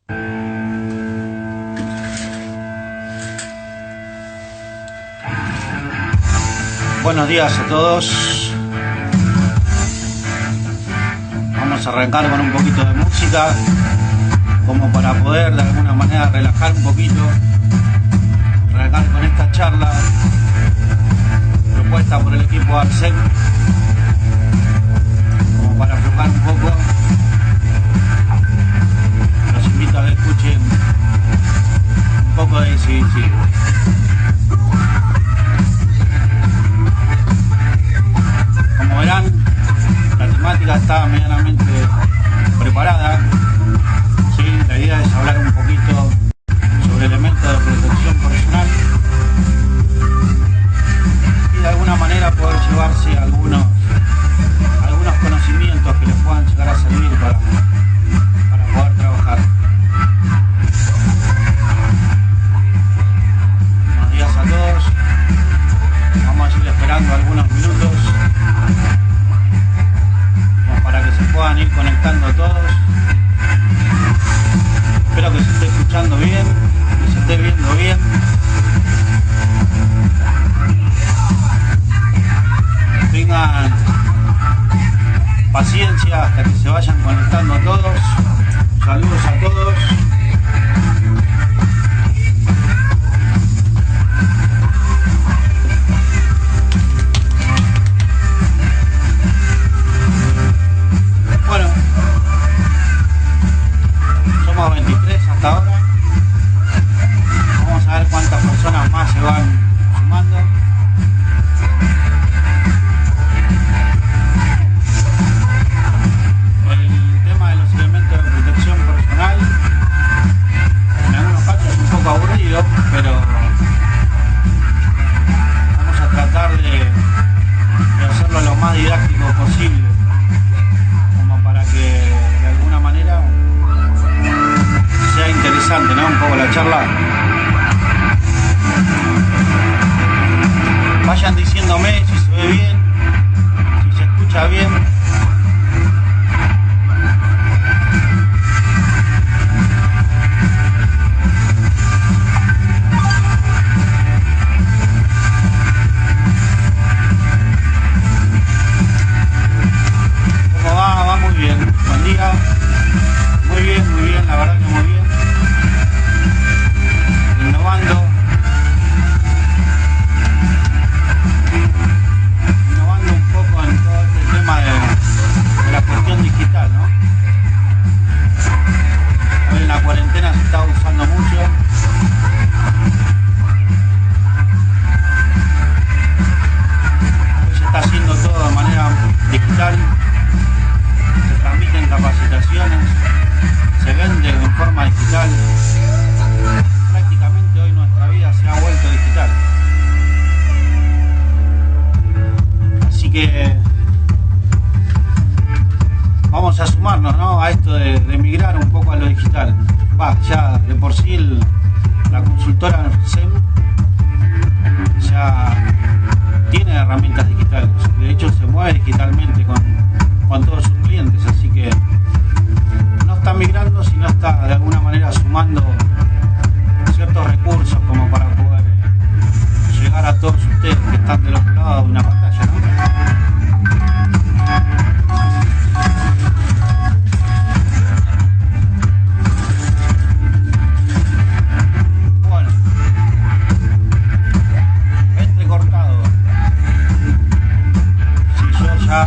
Buenos días a todos. Vamos a arrancar con un poquito de música, como para poder de alguna manera relajar un poquito. Arrancar con esta charla propuesta por el equipo Arsec, como para aflojar un poco. Los invito a que escuchen un poco de AC/DC. Como verán, la temática está medianamente preparada. ¿Sí? La idea es hablar un poquito sobre elementos de protección personal y de alguna manera poder llevarse algunos conocimientos que les puedan llegar a servir para poder trabajar. Buenos días a todos. Vamos a ir esperando algunos minutos como para que se puedan ir conectando todos. Espero que se esté escuchando bien, que se esté viendo bien. Tengan paciencia hasta que se vayan conectando todos. Saludos a todos. Bueno, somos 23 hasta ahora. Vamos a ver cuántas personas más se van sumando. El tema de los elementos de protección personal en algunos casos es un poco aburrido, pero vamos a tratar de hacerlo lo más didáctico posible, como para que de alguna manera sea interesante, ¿no? Un poco la charla. Vayan diciéndome si se ve bien, si se escucha bien. ¿Cómo va? Va muy bien. Buen día. Muy bien, la verdad que muy bien. Innovando un poco en todo este tema de la cuestión digital, ¿no? Hoy en la cuarentena se está usando mucho. Hoy se está haciendo todo de manera digital. Se transmiten capacitaciones, se vende en forma digital. Prácticamente hoy nuestra vida se ha vuelto digital. Así que vamos a sumarnos, ¿no?, a esto de migrar un poco a lo digital. Ya de por sí la consultora SEM ya tiene herramientas digitales. De hecho se mueve digitalmente con todos sus clientes, así que no está migrando, sino está de alguna manera sumando ciertos recursos como para poder llegar a todos ustedes que están del otro lado de una pantalla, ¿no? Bueno, entrecortado. Si yo ya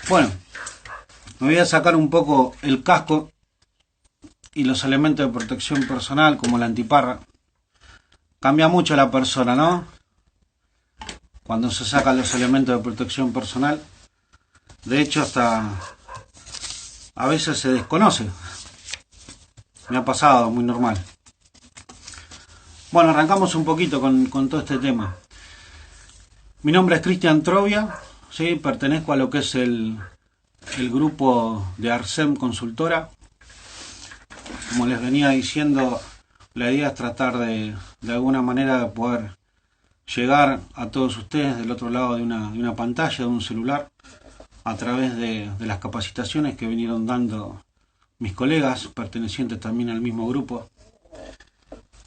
Bueno, me voy a sacar un poco el casco y los elementos de protección personal, como la antiparra. Cambia mucho la persona, ¿no? Cuando se sacan los elementos de protección personal. De hecho, hasta a veces se desconoce. Me ha pasado, muy normal. Bueno, arrancamos un poquito con todo este tema. Mi nombre es Cristian Trovia, ¿sí? Pertenezco a lo que es el grupo de Arsem Consultora. Como les venía diciendo, la idea es tratar de alguna manera de poder llegar a todos ustedes del otro lado de una pantalla, de un celular, a través de las capacitaciones que vinieron dando mis colegas, pertenecientes también al mismo grupo.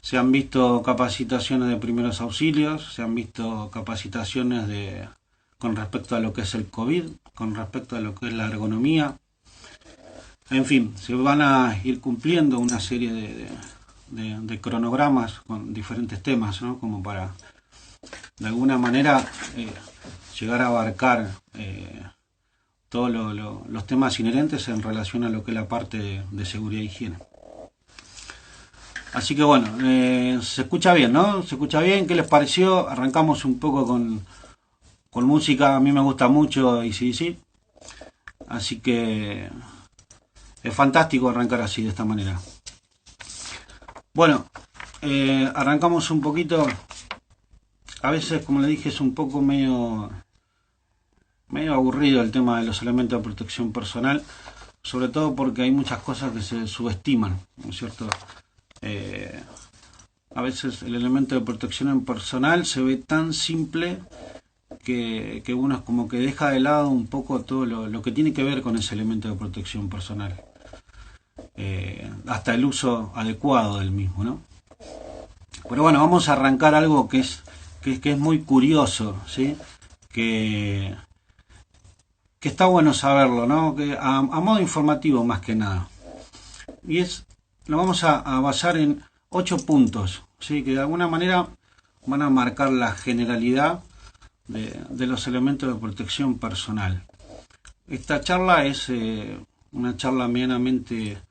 Se han visto capacitaciones de primeros auxilios, se han visto capacitaciones con respecto a lo que es el COVID, con respecto a lo que es la ergonomía. En fin, se van a ir cumpliendo una serie de cronogramas con diferentes temas, ¿no? Como para, de alguna manera, llegar a abarcar todos los temas inherentes en relación a lo que es la parte de seguridad e higiene. Así que bueno, se escucha bien, ¿no? Se escucha bien, ¿qué les pareció? Arrancamos un poco con música, a mí me gusta mucho AC/DC, así que es fantástico arrancar así, de esta manera. Bueno, arrancamos un poquito, a veces, como le dije, es un poco medio aburrido el tema de los elementos de protección personal, sobre todo porque hay muchas cosas que se subestiman, ¿no es cierto? A veces el elemento de protección personal se ve tan simple que uno es como que deja de lado un poco todo lo que tiene que ver con ese elemento de protección personal, hasta el uso adecuado del mismo, ¿no? Pero bueno, vamos a arrancar algo que es muy curioso, ¿sí? Que está bueno saberlo, ¿no? Que a modo informativo más que nada. Y lo vamos a basar en 8 puntos, ¿sí? Que de alguna manera van a marcar la generalidad de los elementos de protección personal. Esta charla es una charla medianamente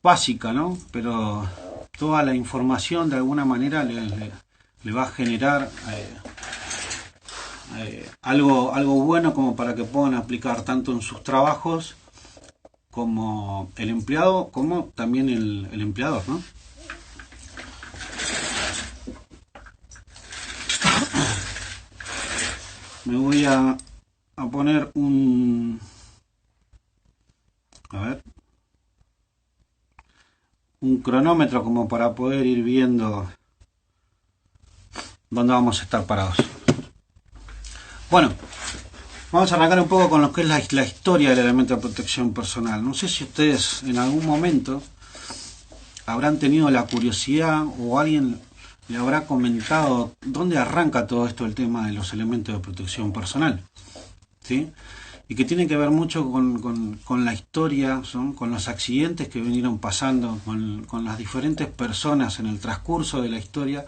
básica, ¿no? Pero toda la información de alguna manera le va a generar algo bueno como para que puedan aplicar tanto en sus trabajos como el empleado, como también el empleador, ¿no? Me voy a poner un cronómetro como para poder ir viendo dónde vamos a estar parados. Bueno, vamos a arrancar un poco con lo que es la historia del elemento de protección personal. No sé si ustedes en algún momento habrán tenido la curiosidad o alguien le habrá comentado dónde arranca todo esto, el tema de los elementos de protección personal, ¿sí? Y que tiene que ver mucho con la historia, con los accidentes que vinieron pasando, con las diferentes personas en el transcurso de la historia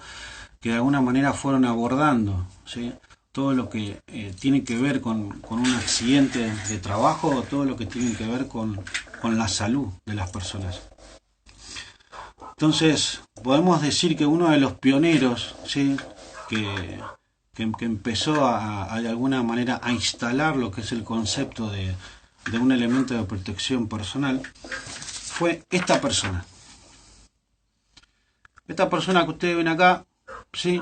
que de alguna manera fueron abordando, ¿sí? Todo lo que tiene que ver con un accidente de trabajo, o todo lo que tiene que ver con la salud de las personas. Entonces, podemos decir que uno de los pioneros, ¿sí? que empezó de alguna manera a instalar lo que es el concepto de un elemento de protección personal, fue esta persona. Esta persona que ustedes ven acá, ¿sí?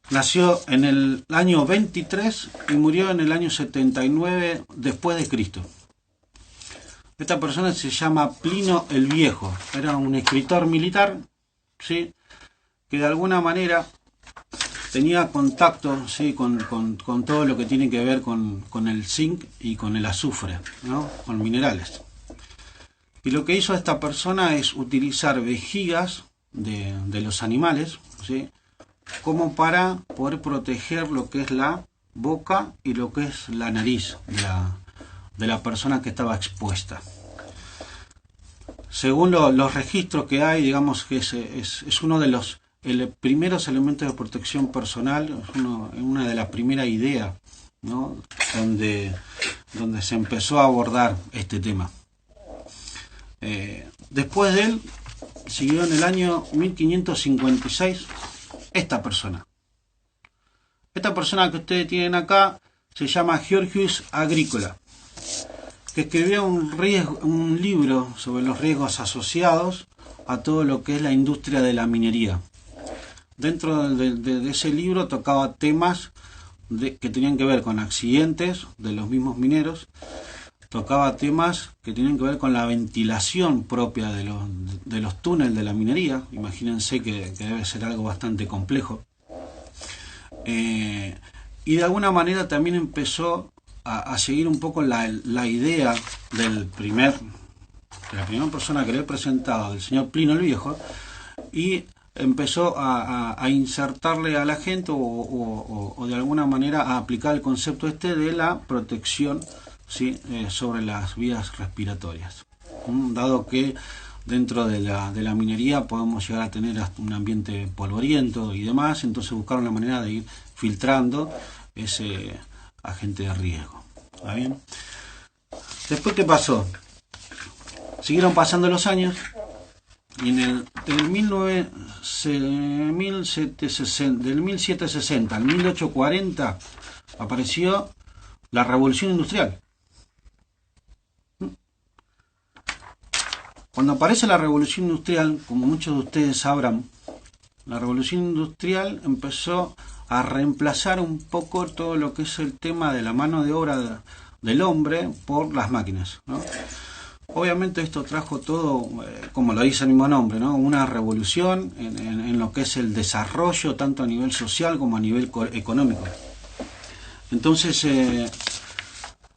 Nació en el año 23 y murió en el año 79 después de Cristo. Esta persona se llama Plinio el Viejo. Era un escritor militar, ¿sí? Que de alguna manera tenía contacto, ¿sí? con todo lo que tiene que ver con el zinc y con el azufre, ¿no? Con minerales. Y lo que hizo esta persona es utilizar vejigas de los animales, ¿sí? Como para poder proteger lo que es la boca y lo que es la nariz de la persona que estaba expuesta. Según los registros que hay, digamos que es uno de los primeros elementos de protección personal, es una de las primeras ideas, ¿no? Donde donde se empezó a abordar este tema. Después de él, siguió en el año 1556 esta persona. Esta persona que ustedes tienen acá se llama Georgius Agricola, que escribió un libro sobre los riesgos asociados a todo lo que es la industria de la minería. Dentro de ese libro tocaba temas que tenían que ver con accidentes de los mismos mineros, tocaba temas que tenían que ver con la ventilación propia de los túneles de la minería. Imagínense que debe ser algo bastante complejo. Y de alguna manera también empezó a seguir un poco la idea de la primera persona que le he presentado, del señor Plinio el Viejo, y empezó a insertarle a la gente o de alguna manera a aplicar el concepto de la protección, ¿sí? Sobre las vías respiratorias. Dado que dentro de la minería podemos llegar a tener un ambiente polvoriento y demás, entonces buscaron la manera de ir filtrando ese agente de riesgo. ¿Está bien? Después, ¿qué pasó? Siguieron pasando los años y del 1760 al 1840 apareció la Revolución Industrial. Cuando aparece la Revolución Industrial, como muchos de ustedes sabrán, la Revolución Industrial empezó a reemplazar un poco todo lo que es el tema de la mano de obra del hombre por las máquinas, ¿no? Obviamente esto trajo todo, como lo dice el mismo nombre, ¿no? Una revolución en lo que es el desarrollo, tanto a nivel social como a nivel económico. Entonces,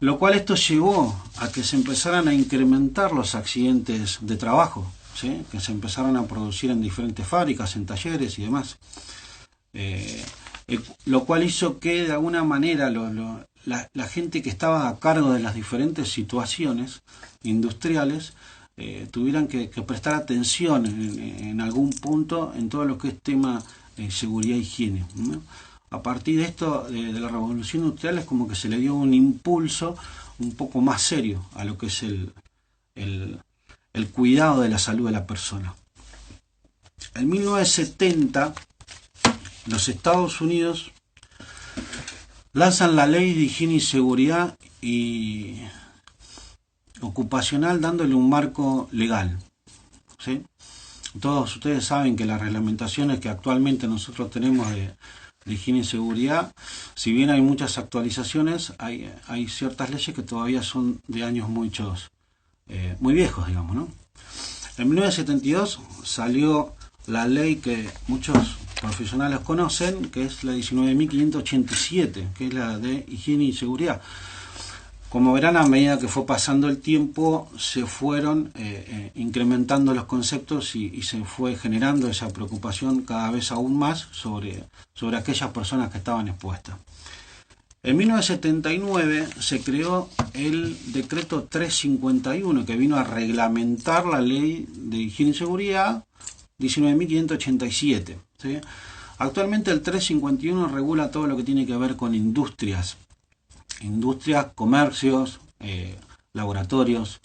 lo cual esto llevó a que se empezaran a incrementar los accidentes de trabajo, ¿sí? Que se empezaron a producir en diferentes fábricas, en talleres y demás. Lo cual hizo que de alguna manera la gente que estaba a cargo de las diferentes situaciones industriales tuvieran que prestar atención en algún punto en todo lo que es tema seguridad e higiene, ¿no? A partir de esto, de la Revolución Industrial, es como que se le dio un impulso un poco más serio a lo que es el cuidado de la salud de la persona. En 1970, los Estados Unidos lanzan la Ley de Higiene y Seguridad Ocupacional, dándole un marco legal, ¿sí? Todos ustedes saben que las reglamentaciones que actualmente nosotros tenemos de higiene y seguridad, si bien hay muchas actualizaciones, hay ciertas leyes que todavía son de años muy viejos, digamos, ¿no? En 1972 salió la ley que muchos profesionales conocen, que es la 19.587, que es la de higiene y seguridad. Como verán, a medida que fue pasando el tiempo, se fueron incrementando los conceptos y se fue generando esa preocupación cada vez aún más sobre aquellas personas que estaban expuestas. En 1979 se creó el decreto 351, que vino a reglamentar la ley de higiene y seguridad 19.587, ¿sí? Actualmente el 351 regula todo lo que tiene que ver con industrias, comercios, laboratorios.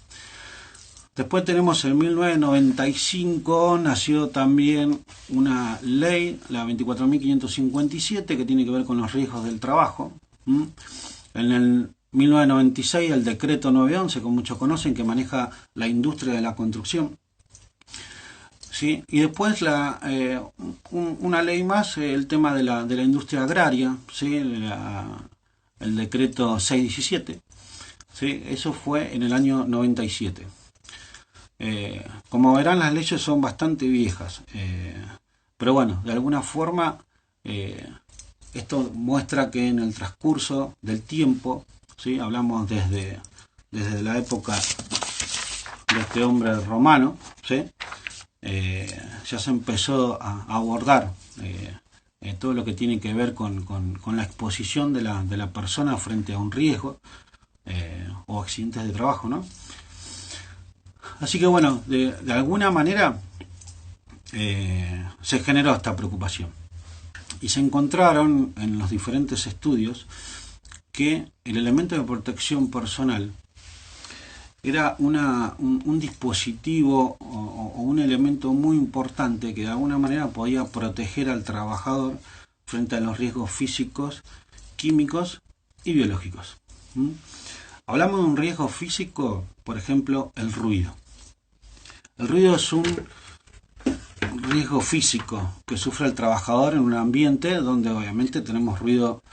Después tenemos en 1995, nació también una ley, la 24.557, que tiene que ver con los riesgos del trabajo. En el 1996 el decreto 911, como muchos conocen, que maneja la industria de la construcción. ¿Sí? Y después una ley más, el tema de la industria agraria, ¿sí? El decreto 617, ¿sí? Eso fue en el año 97. Como verán, las leyes son bastante viejas, pero bueno, de alguna forma esto muestra que en el transcurso del tiempo, ¿sí? Hablamos desde la época de este hombre romano, ¿sí? Ya se empezó a abordar todo lo que tiene que ver con la exposición de la persona frente a un riesgo o accidentes de trabajo, ¿no? Así que bueno, de alguna manera se generó esta preocupación y se encontraron en los diferentes estudios que el elemento de protección personal era un dispositivo o un elemento muy importante que de alguna manera podía proteger al trabajador frente a los riesgos físicos, químicos y biológicos. Hablamos de un riesgo físico, por ejemplo, el ruido. El ruido es un riesgo físico que sufre el trabajador en un ambiente donde obviamente tenemos ruido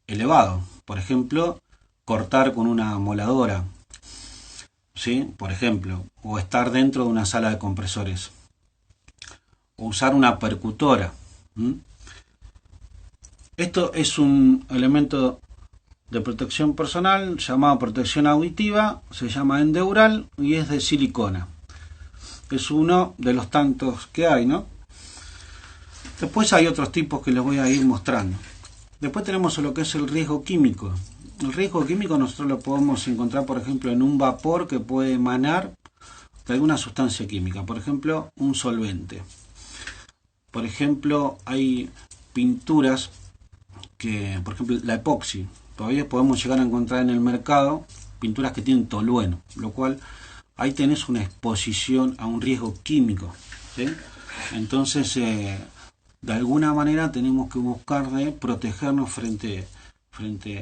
elevado. Por ejemplo, cortar con una moladora, ¿sí? Por ejemplo, o estar dentro de una sala de compresores, o usar una percutora. Esto es un elemento de protección personal llamado protección auditiva, se llama Endeural y es de silicona. Es uno de los tantos que hay, ¿no? Después hay otros tipos que les voy a ir mostrando. Después tenemos lo que es el riesgo químico. El riesgo químico nosotros lo podemos encontrar, por ejemplo, en un vapor que puede emanar de alguna sustancia química. Por ejemplo, un solvente. Por ejemplo, hay pinturas que, por ejemplo, la epoxi. Todavía podemos llegar a encontrar en el mercado pinturas que tienen tolueno, lo cual ahí tenés una exposición a un riesgo químico, ¿sí? Entonces, de alguna manera tenemos que buscar de protegernos frente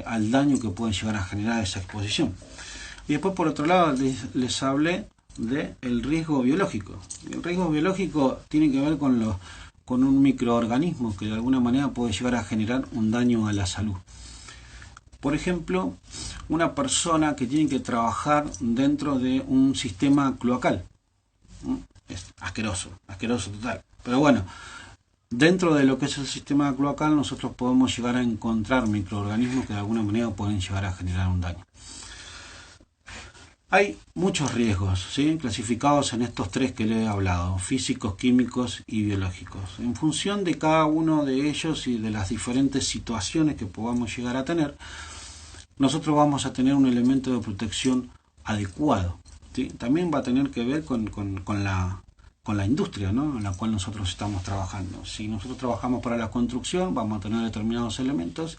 al daño que puede llegar a generar esa exposición. Y después, por otro lado, les hablé del riesgo biológico. El riesgo biológico tiene que ver con un microorganismo que de alguna manera puede llegar a generar un daño a la salud. Por ejemplo, una persona que tiene que trabajar dentro de un sistema cloacal. Es asqueroso total. Pero bueno, dentro de lo que es el sistema cloacal nosotros podemos llegar a encontrar microorganismos que de alguna manera pueden llegar a generar un daño. Hay muchos riesgos, ¿sí?, clasificados en estos tres que les he hablado: físicos, químicos y biológicos. En función de cada uno de ellos y de las diferentes situaciones que podamos llegar a tener, nosotros vamos a tener un elemento de protección adecuado, ¿sí? También va a tener que ver con la industria, ¿no?, en la cual nosotros estamos trabajando. Si nosotros trabajamos para la construcción, vamos a tener determinados elementos.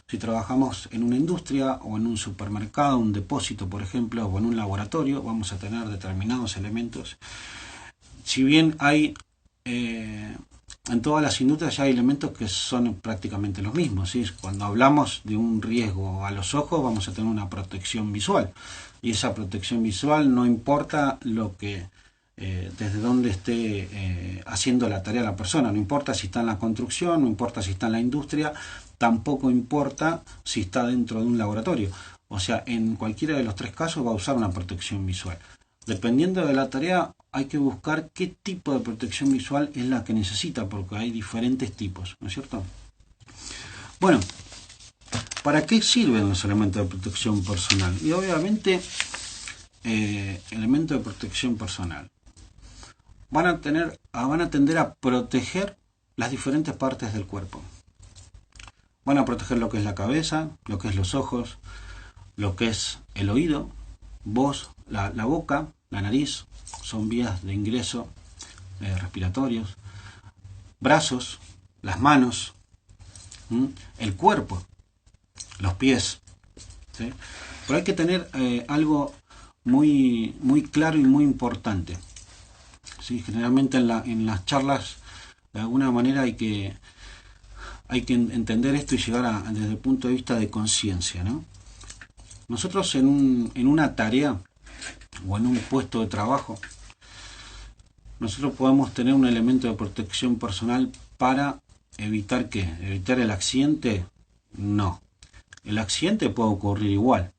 Si trabajamos en una industria o en un supermercado, un depósito, por ejemplo, o en un laboratorio, vamos a tener determinados elementos. Si bien hay en todas las industrias ya hay elementos que son prácticamente los mismos, ¿sí? Cuando hablamos de un riesgo a los ojos, vamos a tener una protección visual. Y esa protección visual no importa lo que desde donde esté haciendo la tarea la persona, no importa si está en la construcción, no importa si está en la industria, tampoco importa si está dentro de un laboratorio. O sea, en cualquiera de los tres casos va a usar una protección visual. Dependiendo de la tarea, hay que buscar qué tipo de protección visual es la que necesita, porque hay diferentes tipos, ¿no es cierto? Bueno, ¿para qué sirven los elementos de protección personal? Y obviamente, elementos de protección personal van a tender a proteger las diferentes partes del cuerpo. Van a proteger lo que es la cabeza, lo que es los ojos, lo que es el oído, voz, la boca, la nariz, son vías de ingreso respiratorios, brazos, las manos, el cuerpo, los pies, ¿sí? Pero hay que tener algo muy claro y muy importante, ¿sí? Generalmente en las charlas, de alguna manera hay que entender esto y llegar desde el punto de vista de conciencia, ¿no? Nosotros en una tarea o en un puesto de trabajo, nosotros podemos tener un elemento de protección personal para evitar ¿qué? ¿Evitar el accidente? No. El accidente puede ocurrir igual.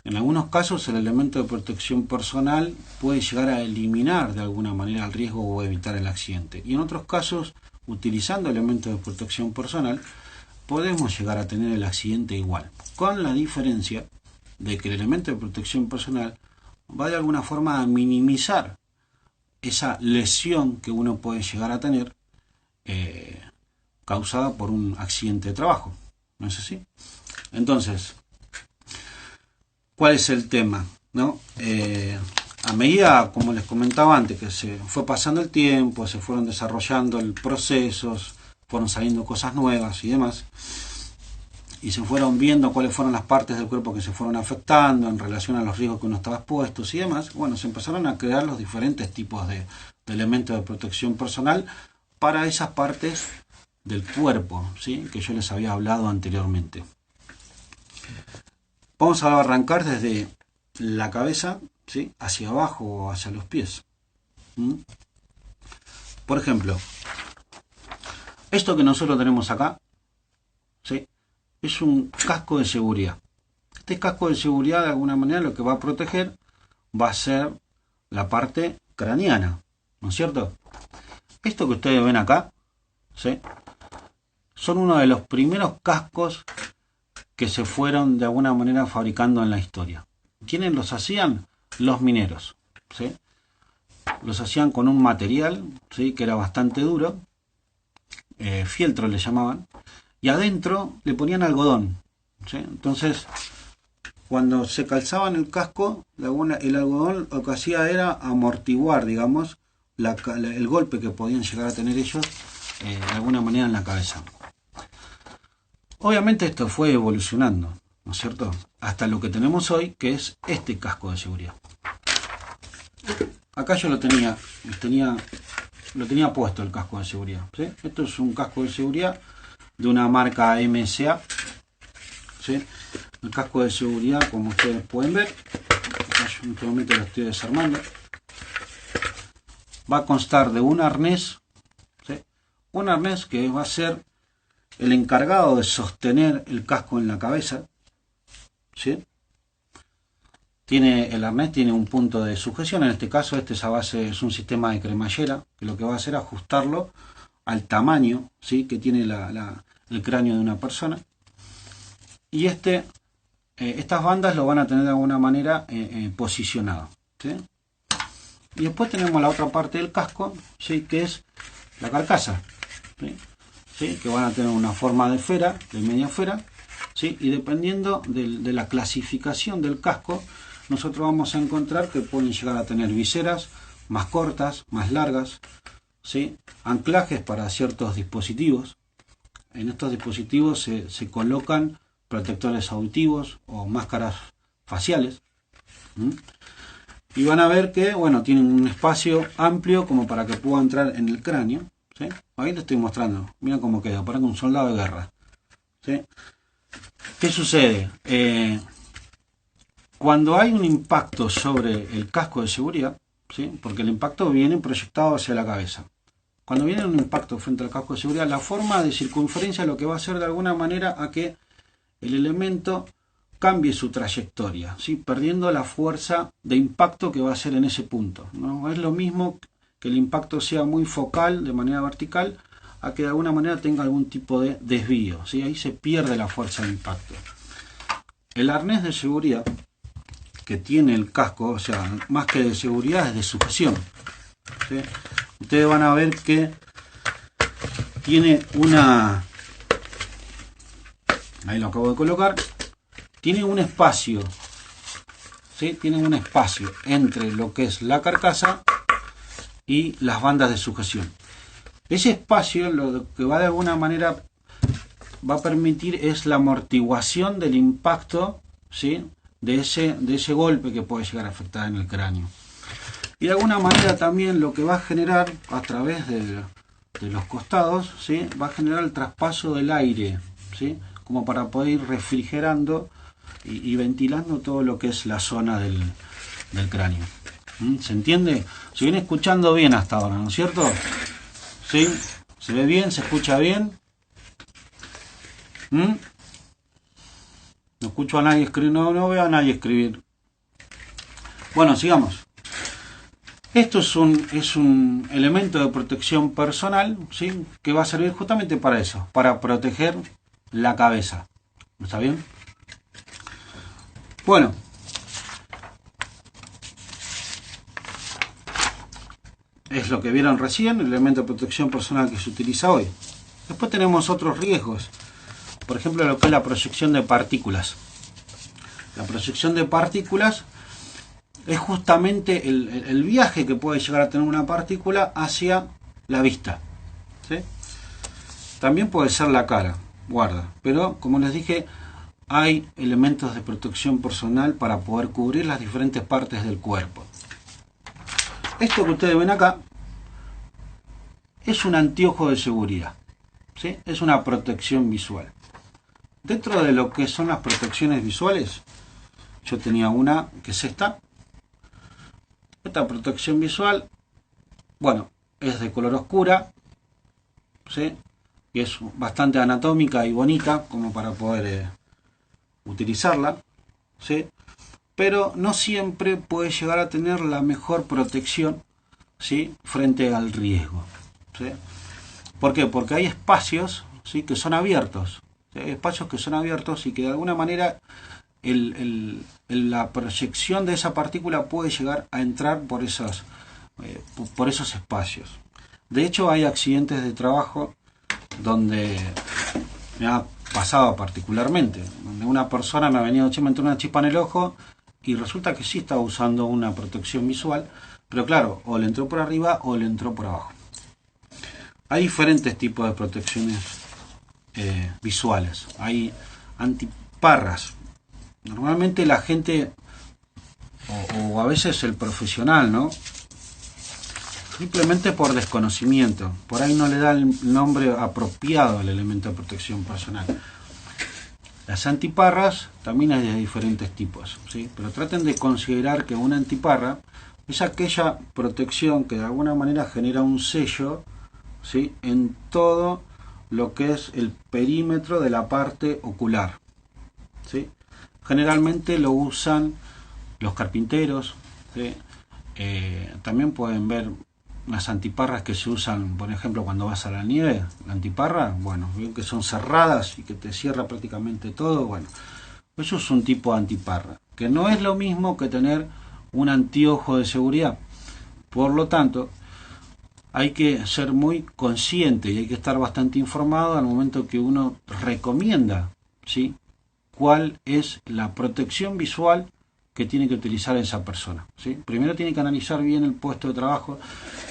En algunos casos el elemento de protección personal puede llegar a eliminar de alguna manera el riesgo o evitar el accidente. Y en otros casos, utilizando elementos de protección personal, podemos llegar a tener el accidente igual, con la diferencia de que el elemento de protección personal va de alguna forma a minimizar esa lesión que uno puede llegar a tener causada por un accidente de trabajo, ¿no es así? Entonces, ¿cuál es el tema, ¿no? A medida, como les comentaba antes, que se fue pasando el tiempo, se fueron desarrollando procesos, fueron saliendo cosas nuevas y demás, y se fueron viendo cuáles fueron las partes del cuerpo que se fueron afectando en relación a los riesgos que uno estaba expuesto y demás, bueno, se empezaron a crear los diferentes tipos de elementos de protección personal para esas partes del cuerpo, ¿sí?, que yo les había hablado anteriormente. Vamos a arrancar desde la cabeza, ¿sí?, hacia abajo o hacia los pies. Por ejemplo, esto que nosotros tenemos acá, ¿sí?, es un casco de seguridad. Este casco de seguridad, de alguna manera, lo que va a proteger va a ser la parte craneana, ¿no es cierto? Esto que ustedes ven acá, ¿sí?, son uno de los primeros cascos que se fueron de alguna manera fabricando en la historia. ¿Quiénes los hacían? Los mineros, ¿sí? Los hacían con un material, ¿sí?, que era bastante duro, fieltro le llamaban, y adentro le ponían algodón, ¿sí? Entonces, cuando se calzaban el casco, el algodón lo que hacía era amortiguar, digamos, el golpe que podían llegar a tener ellos de alguna manera en la cabeza. Obviamente esto fue evolucionando, ¿no es cierto?, hasta lo que tenemos hoy, que es este casco de seguridad. Acá yo lo tenía puesto el casco de seguridad, ¿sí? Esto es un casco de seguridad de una marca MSA, ¿sí? El casco de seguridad, como ustedes pueden ver, acá yo en este momento lo estoy desarmando, va a constar de un arnés, ¿sí?, un arnés que va a ser el encargado de sostener el casco en la cabeza, ¿sí? El arnés tiene un punto de sujeción, en este caso es un sistema de cremallera, que lo que va a hacer es ajustarlo al tamaño, ¿sí?, que tiene el cráneo de una persona. Y estas bandas lo van a tener de alguna manera posicionado, ¿sí? Y después tenemos la otra parte del casco, ¿sí?, que es la carcasa, ¿sí?, que van a tener una forma de esfera, de media esfera, ¿sí?, y dependiendo de la clasificación del casco, nosotros vamos a encontrar que pueden llegar a tener viseras más cortas, más largas, ¿sí?, anclajes para ciertos dispositivos. En estos dispositivos se colocan protectores auditivos o máscaras faciales. Y van a ver que, bueno, tienen un espacio amplio como para que pueda entrar en el cráneo, ¿sí? Ahí te estoy mostrando, mira cómo queda, parece un soldado de guerra, ¿sí? ¿Qué sucede? Cuando hay un impacto sobre el casco de seguridad, ¿sí?, porque el impacto viene proyectado hacia la cabeza. Cuando viene un impacto frente al casco de seguridad, la forma de circunferencia lo que va a hacer de alguna manera a que el elemento cambie su trayectoria, ¿sí?, perdiendo la fuerza de impacto que va a ser en ese punto. No es lo mismo que el impacto sea muy focal, de manera vertical, a que de alguna manera tenga algún tipo de desvío, ¿sí? Ahí se pierde la fuerza de impacto. El arnés de seguridad que tiene el casco, o sea, más que de seguridad, es de sujeción, ¿sí? Ustedes van a ver que tiene ahí lo acabo de colocar, tiene un espacio, ¿sí?, tiene un espacio entre lo que es la carcasa y las bandas de sujeción. Ese espacio lo que va de alguna manera va a permitir es la amortiguación del impacto, ¿sí?, de ese golpe que puede llegar a afectar en el cráneo. Y de alguna manera también lo que va a generar a través de los costados, ¿sí?, va a generar el traspaso del aire, ¿sí?, como para poder ir refrigerando y ventilando todo lo que es la zona del cráneo. ¿Se entiende? Se viene escuchando bien hasta ahora, ¿no es cierto? ¿Sí? ¿Se ve bien? ¿Se escucha bien? No escucho a nadie escribir, no veo a nadie escribir. Bueno, sigamos. Esto es un elemento de protección personal, ¿sí?, que va a servir justamente para eso, para proteger la cabeza. ¿Está bien? Bueno. Es lo que vieron recién, el elemento de protección personal que se utiliza hoy. Después tenemos otros riesgos. Por ejemplo, lo que es la proyección de partículas. La proyección de partículas es justamente el viaje que puede llegar a tener una partícula hacia la vista, ¿sí? También puede ser la cara. guarda. Pero como les dije, hay elementos de protección personal para poder cubrir las diferentes partes del cuerpo. Esto que ustedes ven acá es un anteojo de seguridad, ¿sí? Es una protección visual. Dentro de lo que son las protecciones visuales, yo tenía una que es esta. Esta protección visual, bueno, es de color oscura, ¿sí? Y es bastante anatómica y bonita como para poder utilizarla, ¿sí? Pero no siempre puede llegar a tener la mejor protección, ¿sí? Frente al riesgo, ¿sí? ¿Por qué? Porque hay espacios, ¿sí? Que son abiertos, ¿sí? Hay espacios que son abiertos y que de alguna manera la proyección de esa partícula puede llegar a entrar por esos espacios. De hecho, hay accidentes de trabajo donde me ha pasado particularmente, donde una persona me ha venido, me entró una chispa en el ojo y resulta que sí estaba usando una protección visual, pero claro, o le entró por arriba o le entró por abajo. Hay diferentes tipos de protecciones visuales. Hay antiparras. Normalmente la gente, o a veces el profesional, ¿no? Simplemente por desconocimiento, por ahí no le da el nombre apropiado al elemento de protección personal. Las antiparras también hay de diferentes tipos, ¿sí? Pero traten de considerar que una antiparra es aquella protección que de alguna manera genera un sello, ¿sí? En todo lo que es el perímetro de la parte ocular, ¿sí? Generalmente lo usan los carpinteros, ¿sí? También pueden ver las antiparras que se usan, por ejemplo, cuando vas a la nieve. La antiparra, bueno, ven que son cerradas y que te cierra prácticamente todo. Bueno, eso es un tipo de antiparra, que no es lo mismo que tener un anteojo de seguridad. Por lo tanto, hay que ser muy consciente y hay que estar bastante informado al momento que uno recomienda, ¿sí?, cuál es la protección visual que tiene que utilizar esa persona, ¿sí? Primero tiene que analizar bien el puesto de trabajo,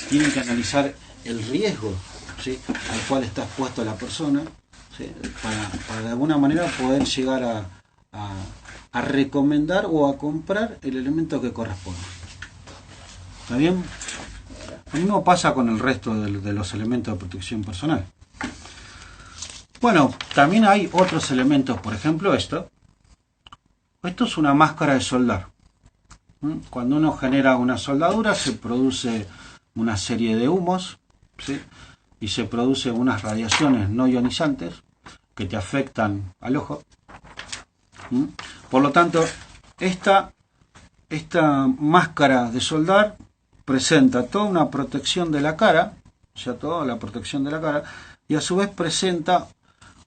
tiene que analizar el riesgo, ¿sí?, al cual está expuesto la persona, ¿sí?, para de alguna manera poder llegar a recomendar o a comprar el elemento que corresponde. ¿Está bien? Lo mismo pasa con el resto de los elementos de protección personal. Bueno, también hay otros elementos, por ejemplo esto. Esto es una máscara de soldar. Cuando uno genera una soldadura se produce una serie de humos, ¿sí?, y se producen unas radiaciones no ionizantes que te afectan al ojo. Por lo tanto, esta máscara de soldar presenta toda una protección de la cara, o sea, toda la protección de la cara, y a su vez presenta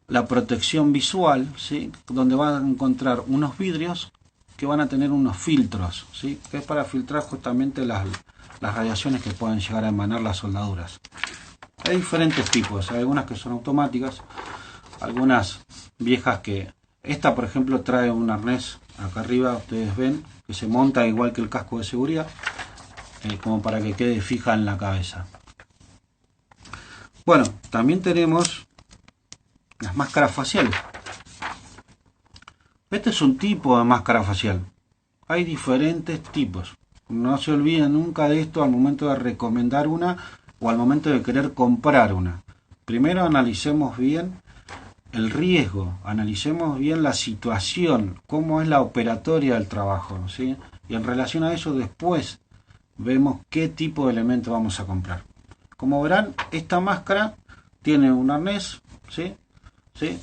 la protección visual, ¿sí?, donde van a encontrar unos vidrios que van a tener unos filtros, ¿sí?, que es para filtrar justamente las radiaciones que pueden llegar a emanar las soldaduras. Hay diferentes tipos, hay algunas que son automáticas, algunas viejas que... Esta, por ejemplo, trae un arnés acá arriba, ustedes ven, que se monta igual que el casco de seguridad, como para que quede fija en la cabeza. Bueno, también tenemos las máscaras faciales. Este es un tipo de máscara facial. Hay diferentes tipos. No se olviden nunca de esto al momento de recomendar una o al momento de querer comprar una. Primero analicemos bien el riesgo, analicemos bien la situación, cómo es la operatoria del trabajo, ¿sí? Y en relación a eso después vemos qué tipo de elemento vamos a comprar. Como verán, esta máscara tiene un arnés, ¿sí?,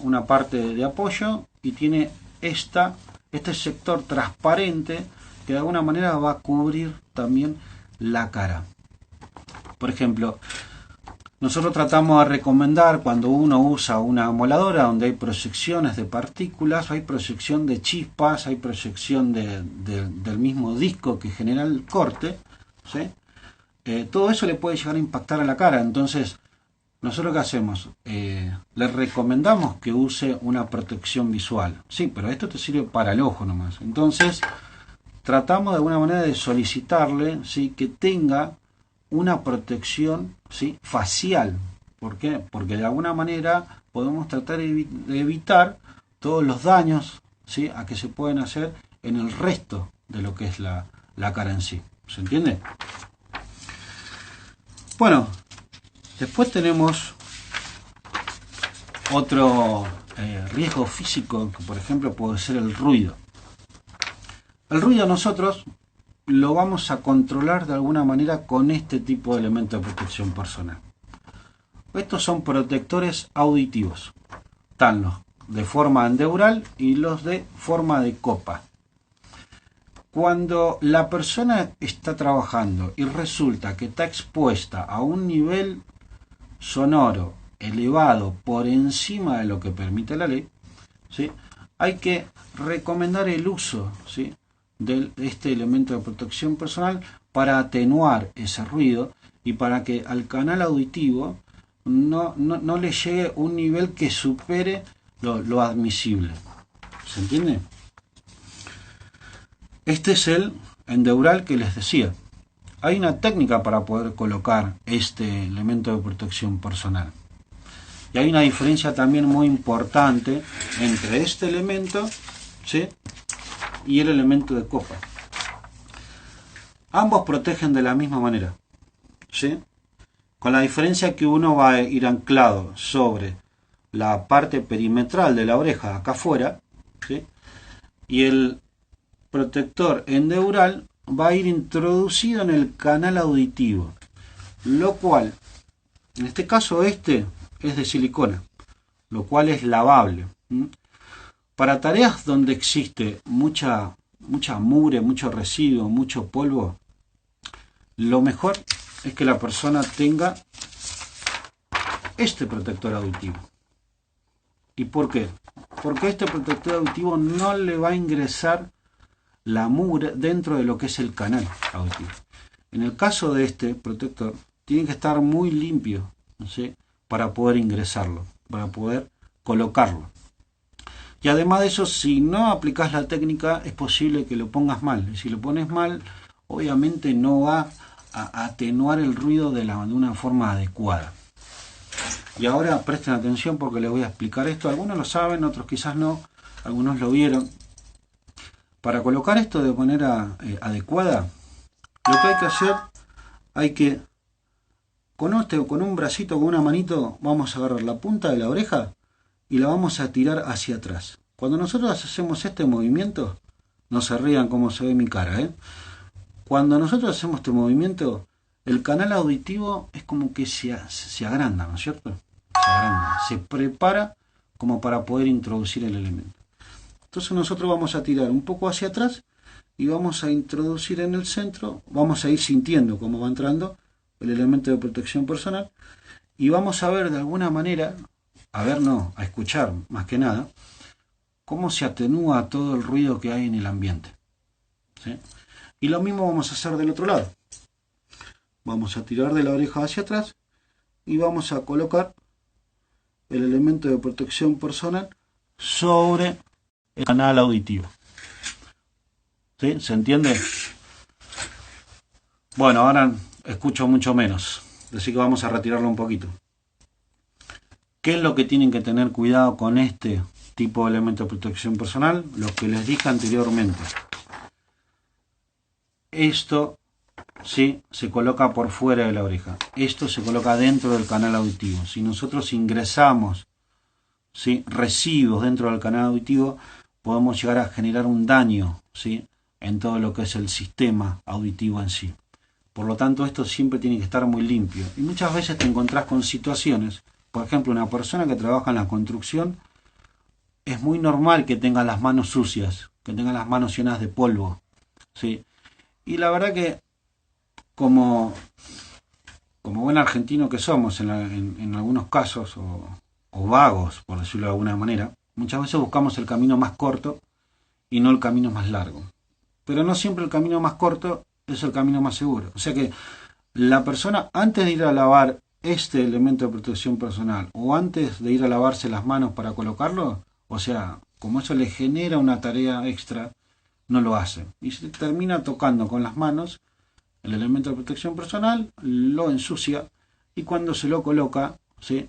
una parte de apoyo y tiene este sector transparente que de alguna manera va a cubrir también la cara. Por ejemplo, nosotros tratamos de recomendar cuando uno usa una moladora donde hay proyecciones de partículas, hay proyección de chispas, hay proyección del mismo disco que genera el corte, ¿sí? Todo eso le puede llegar a impactar a la cara. Entonces, ¿nosotros qué hacemos? Le recomendamos que use una protección visual. Sí, pero esto te sirve para el ojo nomás. Entonces, tratamos de alguna manera de solicitarle, ¿sí?, que tenga una protección, ¿sí?, facial. ¿Por qué? Porque de alguna manera podemos tratar de evitar todos los daños, ¿sí?, a que se pueden hacer en el resto de lo que es la cara en sí. ¿Se entiende? Bueno, después tenemos otro riesgo físico, que por ejemplo puede ser el ruido. El ruido nosotros lo vamos a controlar de alguna manera con este tipo de elementos de protección personal. Estos son protectores auditivos, están los de forma endeural y los de forma de copa. Cuando la persona está trabajando y resulta que está expuesta a un nivel sonoro elevado por encima de lo que permite la ley, ¿sí?, hay que recomendar el uso, ¿sí?, de este elemento de protección personal para atenuar ese ruido y para que al canal auditivo no le llegue un nivel que supere lo admisible. ¿Se entiende? Este es el endeural que les decía. Hay una técnica para poder colocar este elemento de protección personal. Y hay una diferencia también muy importante entre este elemento, ¿sí?, y el elemento de copa. Ambos protegen de la misma manera, ¿sí?, con la diferencia que uno va a ir anclado sobre la parte perimetral de la oreja acá afuera, ¿sí?, y el protector endeural va a ir introducido en el canal auditivo, lo cual, en este caso este es de silicona, lo cual es lavable. Para tareas donde existe mucha mugre, mucho residuo, mucho polvo, lo mejor es que la persona tenga este protector auditivo. ¿Y por qué? Porque este protector auditivo no le va a ingresar la mugre dentro de lo que es el canal auditivo. En el caso de este protector, tiene que estar muy limpio, ¿sí?, para poder ingresarlo, para poder colocarlo. Y además de eso, si no aplicas la técnica, es posible que lo pongas mal. Y si lo pones mal, obviamente no va a atenuar el ruido de una forma adecuada. Y ahora presten atención porque les voy a explicar esto. Algunos lo saben, otros quizás no, algunos lo vieron. Para colocar esto de manera adecuada, lo que hay que hacer, hay que, con un bracito, con una manito, vamos a agarrar la punta de la oreja y la vamos a tirar hacia atrás. Cuando nosotros hacemos este movimiento, no se rían como se ve mi cara, ¿eh? Cuando nosotros hacemos este movimiento, el canal auditivo es como que se agranda, ¿no es cierto? Se agranda, se prepara como para poder introducir el elemento. Entonces nosotros vamos a tirar un poco hacia atrás y vamos a introducir en el centro, vamos a ir sintiendo cómo va entrando el elemento de protección personal y vamos a ver de alguna manera, a escuchar más que nada, cómo se atenúa todo el ruido que hay en el ambiente, ¿sí? Y lo mismo vamos a hacer del otro lado. Vamos a tirar de la oreja hacia atrás y vamos a colocar el elemento de protección personal sobre el canal auditivo. ¿Sí? ¿Se entiende? Bueno, ahora escucho mucho menos, así que vamos a retirarlo un poquito. ¿Qué es lo que tienen que tener cuidado con este tipo de elemento de protección personal? Lo que les dije anteriormente. Esto, ¿sí?, se coloca por fuera de la oreja. Esto se coloca dentro del canal auditivo. Si nosotros ingresamos, ¿sí?, residuos dentro del canal auditivo, podemos llegar a generar un daño, ¿sí?, en todo lo que es el sistema auditivo en sí. Por lo tanto, esto siempre tiene que estar muy limpio. Y muchas veces te encontrás con situaciones, por ejemplo, una persona que trabaja en la construcción, es muy normal que tenga las manos sucias, que tenga las manos llenas de polvo, ¿sí? Y la verdad que, como buen argentino que somos en algunos casos, o vagos, por decirlo de alguna manera, muchas veces buscamos el camino más corto y no el camino más largo. Pero no siempre el camino más corto es el camino más seguro. O sea que la persona, antes de ir a lavar este elemento de protección personal o antes de ir a lavarse las manos para colocarlo, o sea, como eso le genera una tarea extra, no lo hace. Y se termina tocando con las manos el elemento de protección personal, lo ensucia y cuando se lo coloca, ¿sí?,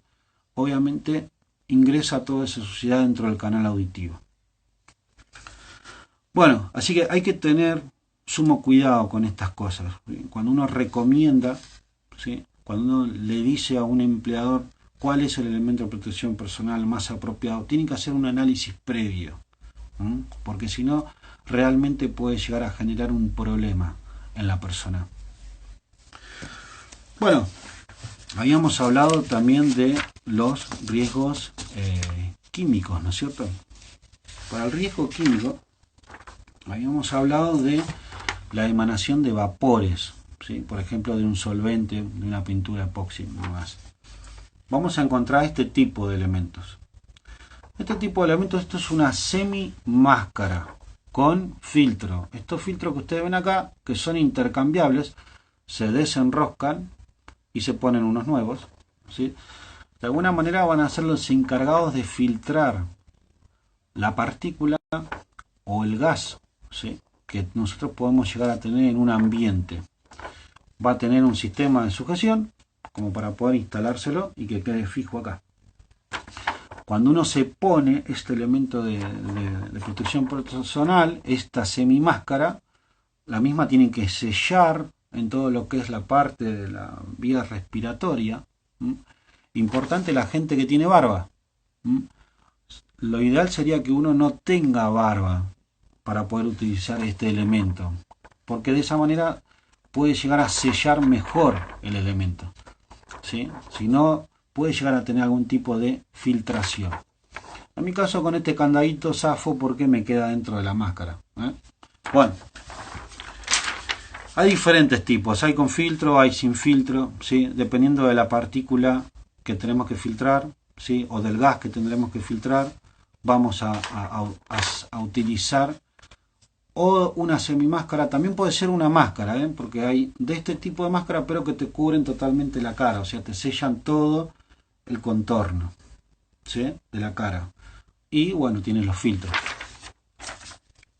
obviamente ingresa toda esa suciedad dentro del canal auditivo. Bueno, así que hay que tener sumo cuidado con estas cosas. Cuando uno recomienda, ¿sí? Cuando uno le dice a un empleador cuál es el elemento de protección personal más apropiado, tiene que hacer un análisis previo, porque si no, realmente puede llegar a generar un problema en la persona. Bueno, habíamos hablado también de los riesgos químicos, ¿no es cierto? Para el riesgo químico, habíamos hablado de la emanación de vapores, ¿sí? Por ejemplo, de un solvente, de una pintura epoxi, más. Vamos a encontrar este tipo de elementos. Este tipo de elementos, esto es una semi-máscara con filtro. Estos filtros que ustedes ven acá, que son intercambiables, se desenroscan y se ponen unos nuevos, ¿sí? De alguna manera van a ser los encargados de filtrar la partícula o el gas, ¿sí? Que nosotros podemos llegar a tener en un ambiente. Va a tener un sistema de sujeción como para poder instalárselo y que quede fijo acá. Cuando uno se pone este elemento de protección personal, esta semimáscara, la misma tiene que sellar en todo lo que es la parte de la vía respiratoria. Importante la gente que tiene barba. Lo ideal sería que uno no tenga barba para poder utilizar este elemento, porque de esa manera puede llegar a sellar mejor el elemento, ¿sí? Si no, puede llegar a tener algún tipo de filtración. En mi caso, con este candadito zafo porque me queda dentro de la máscara, ¿eh? Bueno, hay diferentes tipos, hay con filtro, hay sin filtro, ¿sí? Dependiendo de la partícula que tenemos que filtrar, ¿sí? O del gas que tendremos que filtrar, vamos a utilizar o una semimáscara. También puede ser una máscara, ¿eh? Porque hay de este tipo de máscara, pero que te cubren totalmente la cara, o sea, te sellan todo el contorno, ¿sí? De la cara. Y bueno, tienes los filtros.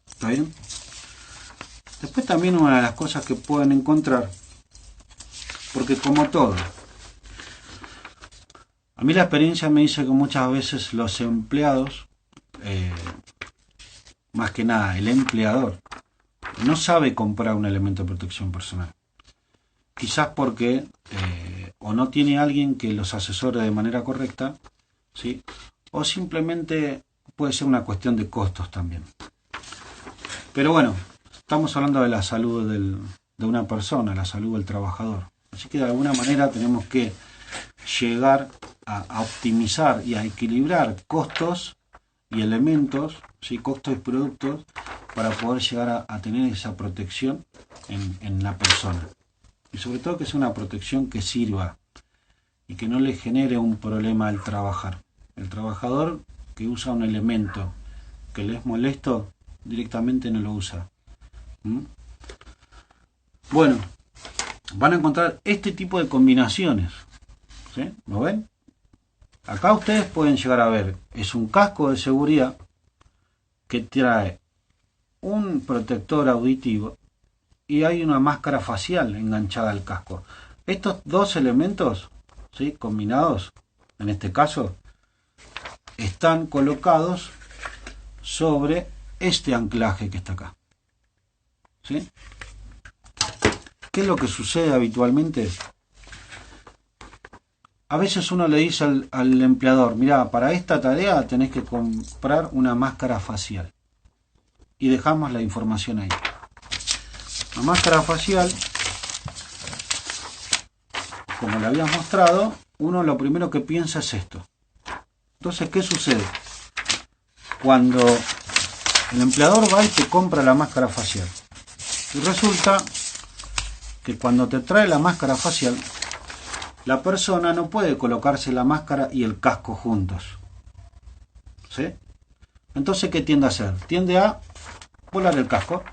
¿Está bien? Después también una de las cosas que pueden encontrar, porque como todo, a mí la experiencia me dice que muchas veces los empleados, más que nada el empleador, no sabe comprar un elemento de protección personal. Quizás porque o no tiene alguien que los asesore de manera correcta, ¿sí? O simplemente puede ser una cuestión de costos también. Pero bueno, estamos hablando de la salud de una persona, la salud del trabajador. Así que de alguna manera tenemos que llegar a optimizar y a equilibrar costos y elementos, ¿sí? Costos y productos, para poder llegar a tener esa protección en la persona. Y sobre todo que sea una protección que sirva y que no le genere un problema al trabajar. El trabajador que usa un elemento que le es molesto, directamente no lo usa. Bueno, van a encontrar este tipo de combinaciones, ¿sí? ¿Lo ven? Acá ustedes pueden llegar a ver, es un casco de seguridad que trae un protector auditivo y hay una máscara facial enganchada al casco. Estos dos elementos, ¿sí? Combinados, en este caso, están colocados sobre este anclaje que está acá, ¿sí? ¿Qué es lo que sucede habitualmente? A veces uno le dice al empleador, mira, para esta tarea tenés que comprar una máscara facial. Y dejamos la información ahí. La máscara facial, como le habíamos mostrado, uno lo primero que piensa es esto. Entonces, ¿qué sucede? Cuando el empleador va y te compra la máscara facial. Y resulta que cuando te trae la máscara facial, la persona no puede colocarse la máscara y el casco juntos, ¿sí? Entonces, ¿qué tiende a hacer? Tiende a volar el casco.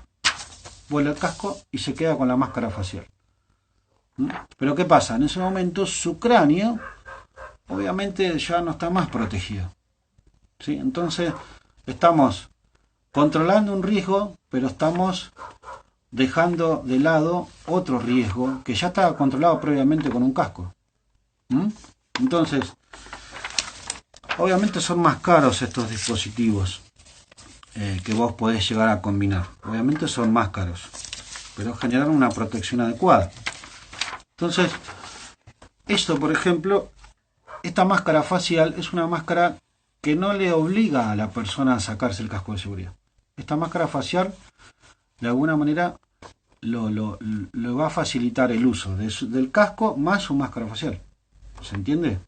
Vuela el casco y se queda con la máscara facial. Pero ¿qué pasa? En ese momento su cráneo obviamente ya no está más protegido, ¿sí? Entonces estamos controlando un riesgo, pero estamos dejando de lado otro riesgo que ya estaba controlado previamente con un casco. Entonces, Obviamente son más caros estos dispositivos que vos podés llegar a combinar. Obviamente son más caros, pero generan una protección adecuada. Entonces, esto por ejemplo, esta máscara facial es una máscara que no le obliga a la persona a sacarse el casco de seguridad. Esta máscara facial, de alguna manera, lo va a facilitar el uso del casco más su máscara facial. ¿Se entiende?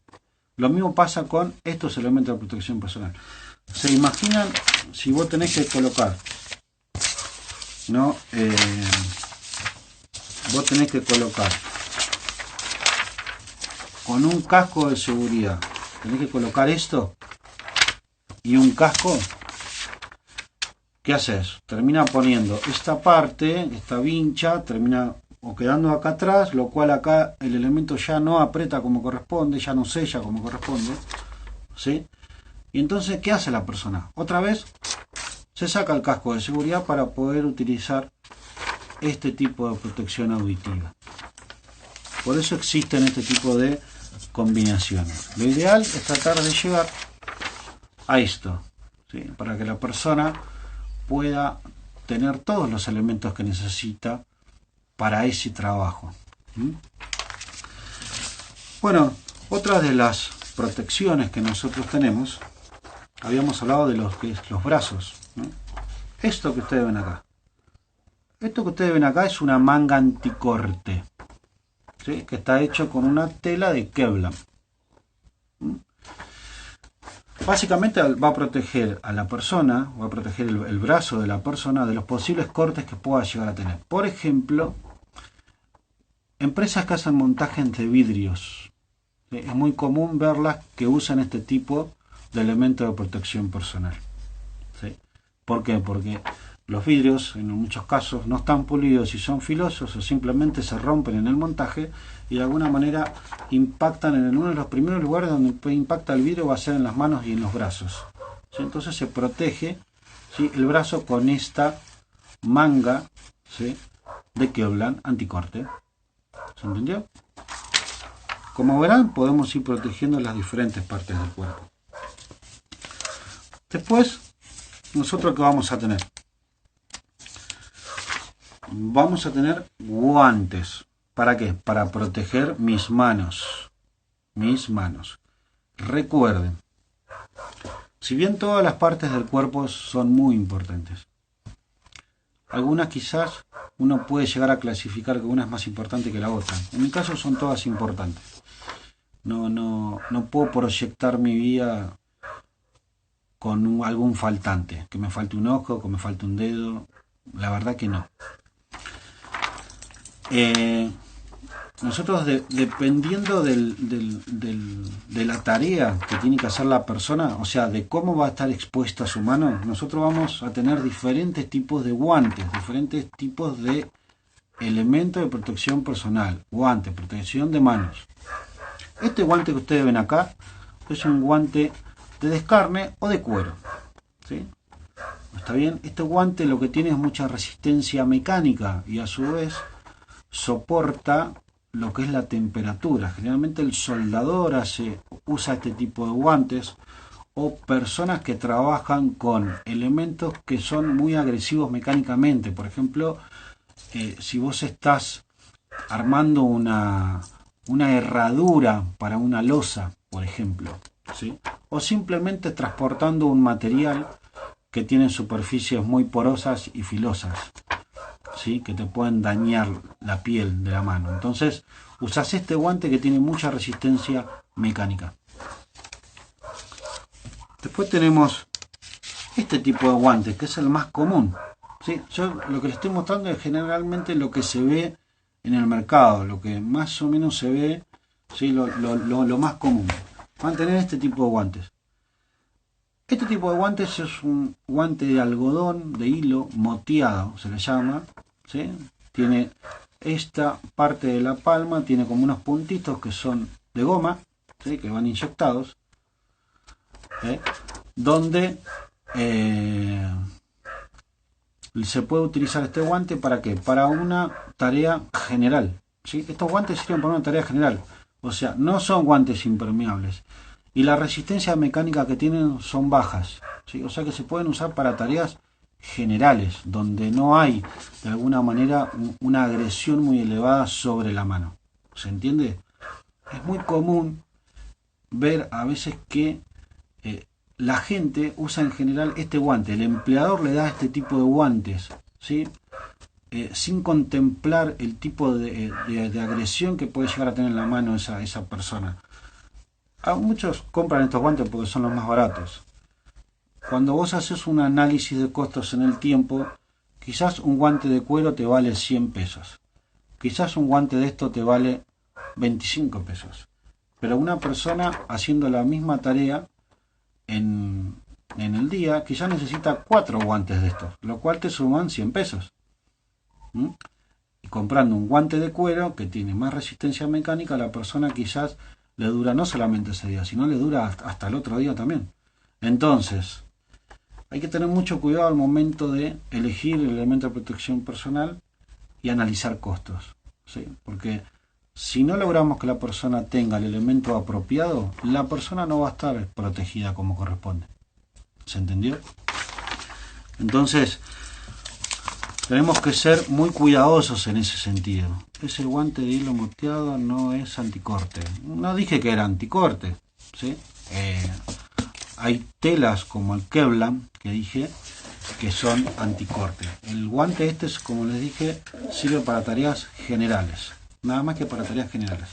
Lo mismo pasa con estos elementos de protección personal. ¿Se imaginan si vos tenés que colocar, ¿no? Vos tenés que colocar con un casco de seguridad, tenés que colocar esto y un casco. ¿Qué haces? Termina poniendo esta parte, esta vincha, termina o quedando acá atrás, lo cual acá el elemento ya no aprieta como corresponde, ya no sella como corresponde, ¿sí? Y entonces, ¿qué hace la persona? Otra vez se saca el casco de seguridad para poder utilizar este tipo de protección auditiva. Por eso existen este tipo de combinaciones. Lo ideal es tratar de llegar a esto, ¿sí? Para que la persona pueda tener todos los elementos que necesita para ese trabajo. Bueno, otra de las protecciones que nosotros tenemos, habíamos hablado de los brazos, ¿no? Esto que ustedes ven acá. Esto que ustedes ven acá es una manga anticorte, ¿sí? Que está hecho con una tela de Kevlar. Básicamente va a proteger a la persona, va a proteger el brazo de la persona de los posibles cortes que pueda llegar a tener. Por ejemplo, empresas que hacen montajes de vidrios. Es muy común verlas que usan este tipo de elementos de protección personal. ¿Sí? ¿Por qué? Porque los vidrios en muchos casos no están pulidos y son filosos o simplemente se rompen en el montaje y de alguna manera impactan en uno de los primeros lugares donde impacta el vidrio va a ser en las manos y en los brazos. ¿Sí? Entonces se protege, ¿sí?, el brazo con esta manga, ¿sí?, de Kevlar anticorte. ¿Se entendió? Como verán, podemos ir protegiendo las diferentes partes del cuerpo. Después, nosotros ¿qué vamos a tener? Vamos a tener guantes. ¿Para qué? Para proteger mis manos. Mis manos. Recuerden, si bien todas las partes del cuerpo son muy importantes, algunas quizás uno puede llegar a clasificar que una es más importante que la otra. En mi caso son todas importantes. No puedo proyectar mi vida con algún faltante, que me falte un ojo, que me falte un dedo. La verdad que no. Nosotros dependiendo de la tarea que tiene que hacer la persona, o sea, de cómo va a estar expuesta su mano, nosotros vamos a tener diferentes tipos de guantes, diferentes tipos de elementos de protección personal. Guantes, protección de manos. Este guante que ustedes ven acá es un guante de descarne o de cuero, ¿sí? ¿Está bien? Este guante lo que tiene es mucha resistencia mecánica y a su vez soporta lo que es la temperatura. Generalmente el soldador usa este tipo de guantes, o personas que trabajan con elementos que son muy agresivos mecánicamente. Por ejemplo, si vos estás armando una herradura para una losa, por ejemplo, ¿sí?, o simplemente transportando un material que tiene superficies muy porosas y filosas, ¿sí?, que te pueden dañar la piel de la mano. Entonces usas este guante que tiene mucha resistencia mecánica. Después tenemos este tipo de guantes, que es el más común, ¿sí? Yo lo que les estoy mostrando es generalmente lo que se ve en el mercado, lo que más o menos se ve, ¿sí?, lo más común. Van a tener este tipo de guantes. Este tipo de guantes es un guante de algodón, de hilo, moteado, se le llama, ¿sí? Tiene esta parte de la palma, tiene como unos puntitos que son de goma, ¿sí?, que van inyectados, donde se puede utilizar este guante ¿para qué? Para una tarea general, ¿sí? Estos guantes sirven para una tarea general, o sea, no son guantes impermeables. y la resistencia mecánica que tienen son bajas, ¿sí? O sea que se pueden usar para tareas generales, donde no hay de alguna manera una agresión muy elevada sobre la mano. ¿Se entiende? Es muy común ver a veces que la gente usa en general este guante, el empleador le da este tipo de guantes, ¿sí? Sin contemplar el tipo de agresión que puede llegar a tener en la mano esa persona. Muchos compran estos guantes porque son los más baratos. Cuando vos haces un análisis de costos en el tiempo, quizás un guante de cuero te vale 100 pesos. Quizás un guante de esto te vale 25 pesos. Pero una persona haciendo la misma tarea en el día, quizás necesita 4 guantes de estos, lo cual te suman 100 pesos. Y comprando un guante de cuero que tiene más resistencia mecánica, la persona quizás le dura no solamente ese día, sino le dura hasta el otro día también. Entonces, hay que tener mucho cuidado al momento de elegir el elemento de protección personal y analizar costos, ¿sí? Porque si no logramos que la persona tenga el elemento apropiado, la persona no va a estar protegida como corresponde. ¿Se entendió? Entonces, tenemos que ser muy cuidadosos en ese sentido. Ese guante de hilo moteado no es anticorte. No dije que era anticorte, ¿sí? Hay telas como el Kevlar, que dije, que son anticorte. El guante este, como les dije, sirve para tareas generales. Nada más que para tareas generales.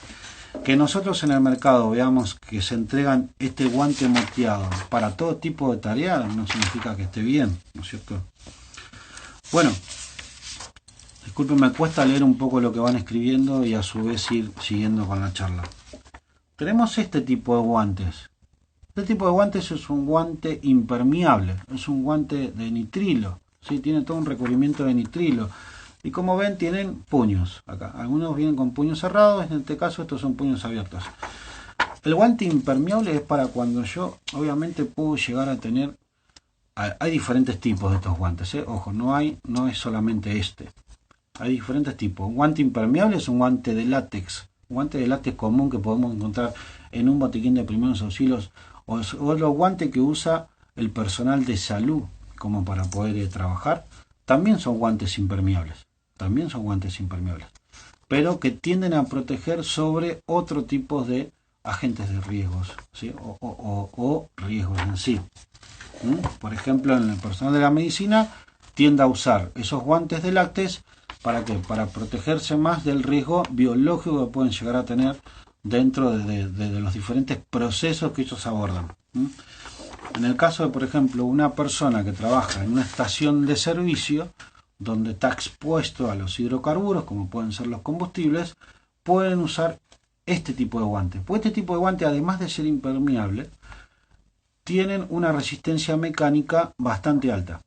Que nosotros en el mercado veamos que se entregan este guante moteado para todo tipo de tareas no significa que esté bien, ¿no es cierto? Bueno, disculpen, me cuesta leer un poco lo que van escribiendo y a su vez ir siguiendo con la charla. Tenemos este tipo de guantes. Este tipo de guantes es un guante impermeable, es un guante de nitrilo, ¿sí? Tiene todo un recubrimiento de nitrilo. Y como ven, tienen puños acá. Algunos vienen con puños cerrados, en este caso estos son puños abiertos. El guante impermeable es para cuando yo, obviamente, puedo llegar a tener... Hay diferentes tipos de estos guantes, ¿eh? Ojo, no es solamente este. Hay diferentes tipos. Un guante impermeable es un guante de látex. Un guante de látex común que podemos encontrar en un botiquín de primeros auxilios. O los guantes que usa el personal de salud como para poder trabajar. También son guantes impermeables. También son guantes impermeables, pero que tienden a proteger sobre otro tipo de agentes de riesgos, ¿sí? o riesgos en sí. Por ejemplo, en el personal de la medicina tiende a usar esos guantes de látex para protegerse más del riesgo biológico que pueden llegar a tener dentro de los diferentes procesos que ellos abordan. En el caso de, por ejemplo, una persona que trabaja en una estación de servicio donde está expuesto a los hidrocarburos, como pueden ser los combustibles, pueden usar este tipo de guantes. Pues este tipo de guantes, además de ser impermeable, tienen una resistencia mecánica bastante alta.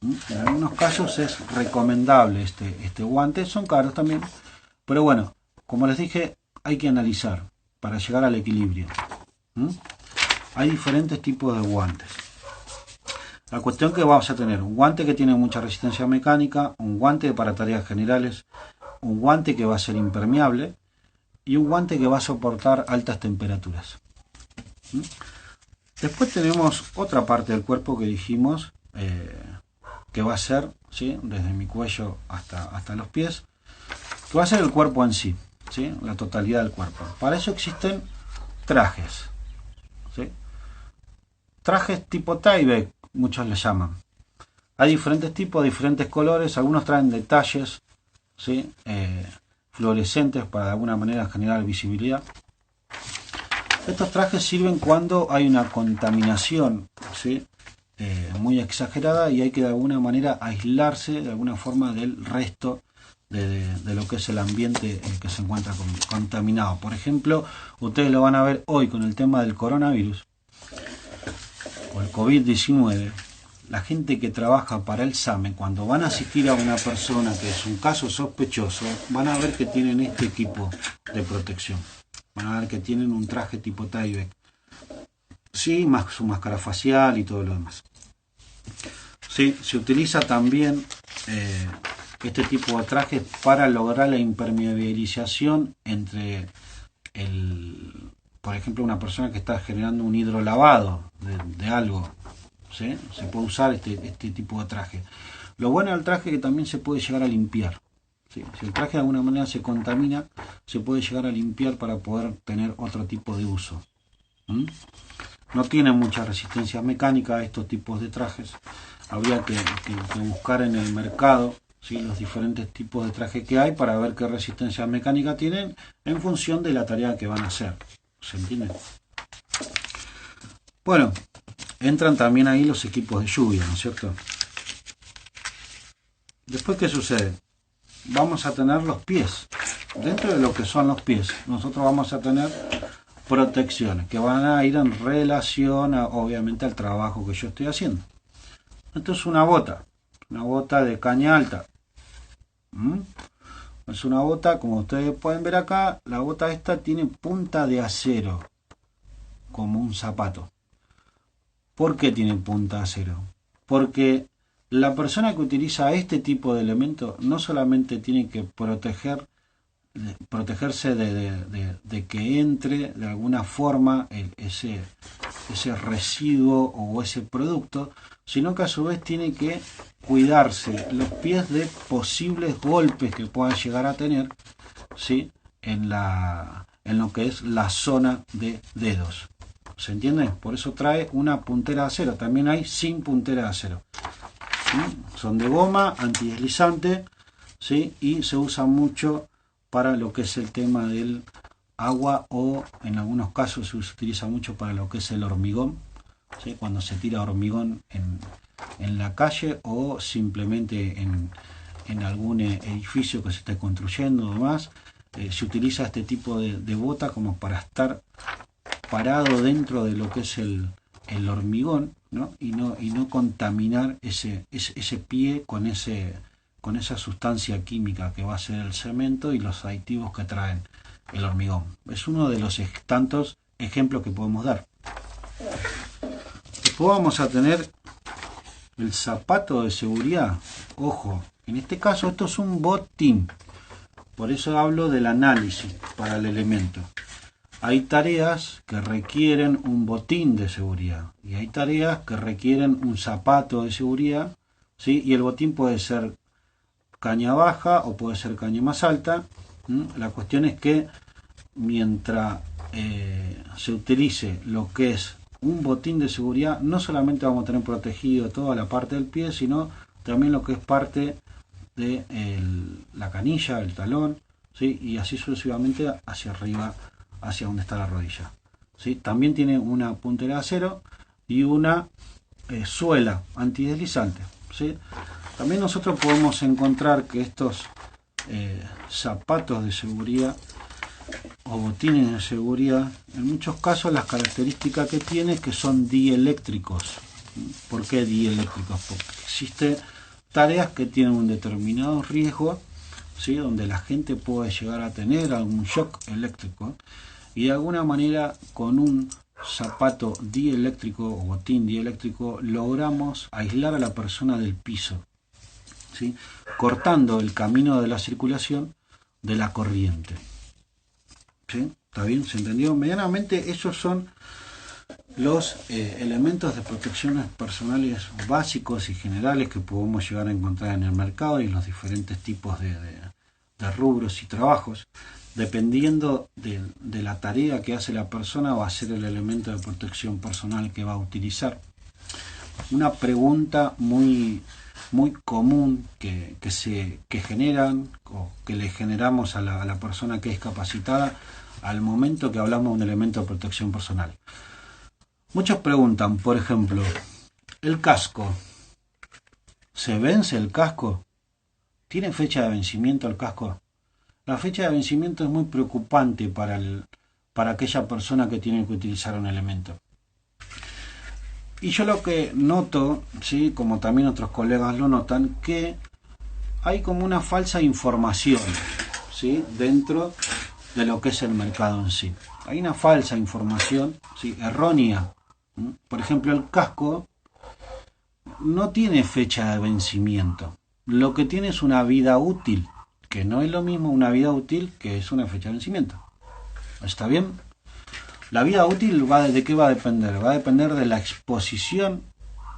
En algunos casos es recomendable este guante, son caros también, pero bueno, como les dije, hay que analizar para llegar al equilibrio. Hay diferentes tipos de guantes. La cuestión que vamos a tener un guante que tiene mucha resistencia mecánica, un guante para tareas generales, un guante que va a ser impermeable y un guante que va a soportar altas temperaturas. Después tenemos otra parte del cuerpo que dijimos que va a ser, ¿sí? Desde mi cuello hasta los pies, que va a ser el cuerpo en sí, ¿sí? La totalidad del cuerpo. Para eso existen trajes, ¿sí? Trajes tipo Tyvek, muchos le llaman. Hay diferentes tipos, diferentes colores, algunos traen detalles, ¿sí? Fluorescentes para de alguna manera generar visibilidad. Estos trajes sirven cuando hay una contaminación, ¿sí? Muy exagerada y hay que de alguna manera aislarse de alguna forma del resto de lo que es el ambiente que se encuentra contaminado. Por ejemplo, ustedes lo van a ver hoy con el tema del coronavirus o el COVID-19. La gente que trabaja para el SAME, cuando van a asistir a una persona que es un caso sospechoso, van a ver que tienen este equipo de protección. Van a ver que tienen un traje tipo Tyvek. Sí, más su máscara facial y todo lo demás. Sí, se utiliza también este tipo de trajes para lograr la impermeabilización entre por ejemplo, una persona que está generando un hidrolavado de algo, ¿sí? Se puede usar este tipo de traje. Lo bueno del traje es que también se puede llegar a limpiar. ¿Sí? Si el traje de alguna manera se contamina, se puede llegar a limpiar para poder tener otro tipo de uso. ¿Mm? No tienen mucha resistencia mecánica estos tipos de trajes. Habría que buscar en el mercado, ¿sí? Los diferentes tipos de trajes que hay para ver qué resistencia mecánica tienen en función de la tarea que van a hacer. ¿Se entiende? Bueno, entran también ahí los equipos de lluvia, ¿no es cierto? Después, ¿qué sucede? Vamos a tener los pies. Dentro de lo que son los pies, nosotros vamos a tener protecciones que van a ir en relación obviamente al trabajo que yo estoy haciendo. Esto es una bota de caña alta. Es una bota, como ustedes pueden ver acá, la bota esta tiene punta de acero, como un zapato. ¿Por qué tiene punta de acero? Porque la persona que utiliza este tipo de elementos no solamente tiene que protegerse de que entre de alguna forma ese residuo o ese producto, sino que a su vez tiene que cuidarse los pies de posibles golpes que pueda llegar a tener, ¿sí? en lo que es la zona de dedos. ¿Se entiende? Por eso trae una puntera de acero. También hay sin puntera de acero. ¿Sí? Son de goma, antideslizante, ¿sí? Y se usa mucho para lo que es el tema del agua, o en algunos casos se utiliza mucho para lo que es el hormigón, ¿sí? Cuando se tira hormigón en la calle o simplemente en algún edificio que se esté construyendo o demás, se utiliza este tipo de bota como para estar parado dentro de lo que es el hormigón, ¿no? Y no contaminar ese pie con esa sustancia química que va a ser el cemento y los aditivos que traen el hormigón. Es uno de los tantos ejemplos que podemos dar. Después vamos a tener el zapato de seguridad. Ojo, en este caso esto es un botín, por eso hablo del análisis para el elemento. Hay tareas que requieren un botín de seguridad y hay tareas que requieren un zapato de seguridad, ¿sí? Y el botín puede ser caña baja o puede ser caña más alta. La cuestión es que mientras se utilice lo que es un botín de seguridad, no solamente vamos a tener protegido toda la parte del pie, sino también lo que es parte de la canilla, el talón, ¿sí? Y así sucesivamente hacia arriba, hacia donde está la rodilla, ¿sí? También tiene una puntera de acero y una suela antideslizante, ¿sí? También nosotros podemos encontrar que estos zapatos de seguridad o botines de seguridad, en muchos casos las características que tienen es que son dieléctricos. ¿Por qué dieléctricos? Porque existen tareas que tienen un determinado riesgo, ¿sí? Donde la gente puede llegar a tener algún shock eléctrico, y de alguna manera con un zapato dieléctrico o botín dieléctrico logramos aislar a la persona del piso, ¿sí? Cortando el camino de la circulación de la corriente. ¿Sí? ¿Está bien? ¿Se entendió? Medianamente esos son los elementos de protecciones personales básicos y generales que podemos llegar a encontrar en el mercado y en los diferentes tipos de rubros y trabajos. Dependiendo de la tarea que hace la persona, va a ser el elemento de protección personal que va a utilizar. Una pregunta muy común que generan o que le generamos a la persona que es capacitada al momento que hablamos de un elemento de protección personal. Muchos preguntan, por ejemplo, ¿el casco? ¿Se vence el casco? ¿Tiene fecha de vencimiento el casco? La fecha de vencimiento es muy preocupante para aquella persona que tiene que utilizar un elemento. Y yo lo que noto, ¿sí? Como también otros colegas lo notan, que hay como una falsa información, ¿sí? Dentro de lo que es el mercado en sí. Hay una falsa información, ¿sí? Errónea. Por ejemplo, el casco no tiene fecha de vencimiento. Lo que tiene es una vida útil, que no es lo mismo una vida útil que es una fecha de vencimiento. ¿Está bien? La vida útil ¿de qué va a depender? Va a depender de la exposición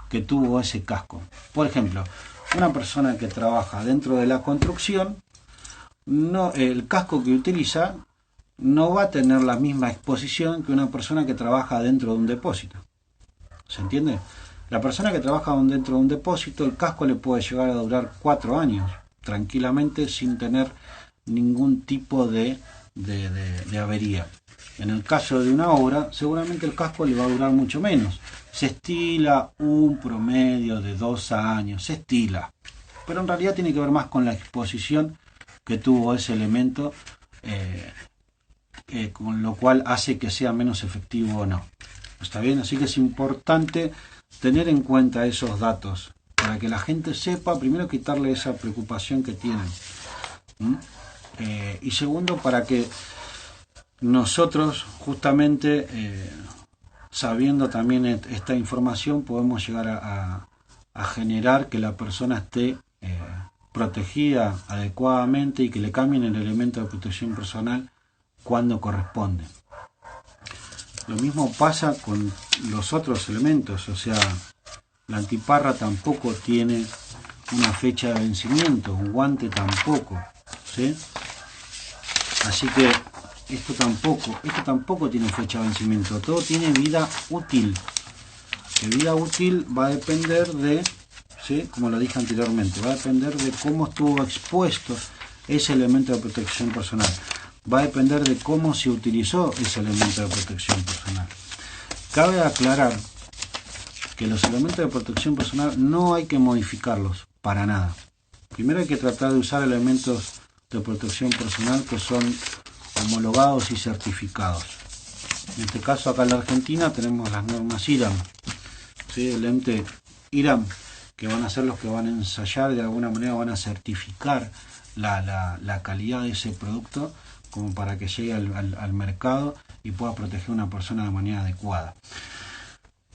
que tuvo ese casco. Por ejemplo, una persona que trabaja dentro de la construcción, no, el casco que utiliza no va a tener la misma exposición que una persona que trabaja dentro de un depósito. ¿Se entiende? La persona que trabaja dentro de un depósito, el casco le puede llegar a durar 4 años tranquilamente sin tener ningún tipo de avería. En el caso de una obra, seguramente el casco le va a durar mucho menos. Se estila un promedio de 2 años, se estila. Pero en realidad tiene que ver más con la exposición que tuvo ese elemento, con lo cual hace que sea menos efectivo o no. ¿Está bien? Así que es importante tener en cuenta esos datos para que la gente sepa, primero, quitarle esa preocupación que tienen. Y segundo, para que nosotros justamente sabiendo también esta información podemos llegar a generar que la persona esté protegida adecuadamente y que le cambien el elemento de protección personal cuando corresponde. Lo mismo pasa con los otros elementos, o sea, la antiparra tampoco tiene una fecha de vencimiento, un guante tampoco, ¿sí? Así que esto tampoco tiene fecha de vencimiento, todo tiene vida útil. La vida útil va a depender de, ¿sí? Como lo dije anteriormente, va a depender de cómo estuvo expuesto ese elemento de protección personal. Va a depender de cómo se utilizó ese elemento de protección personal. Cabe aclarar que los elementos de protección personal no hay que modificarlos para nada. Primero hay que tratar de usar elementos de protección personal que son homologados y certificados. En este caso acá en la Argentina tenemos las normas IRAM, ¿sí? El ente IRAM, que van a ser los que van a ensayar, de alguna manera van a certificar la calidad de ese producto como para que llegue al mercado y pueda proteger a una persona de manera adecuada.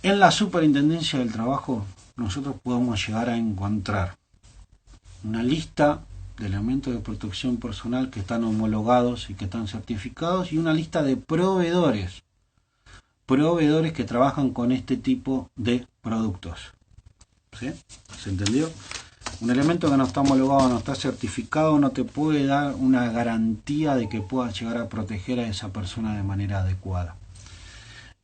En la Superintendencia del Trabajo nosotros podemos llegar a encontrar una lista de elementos de protección personal que están homologados y que están certificados y una lista de proveedores que trabajan con este tipo de productos. ¿Sí? ¿Se entendió? Un elemento que no está homologado, no está certificado, no te puede dar una garantía de que pueda llegar a proteger a esa persona de manera adecuada.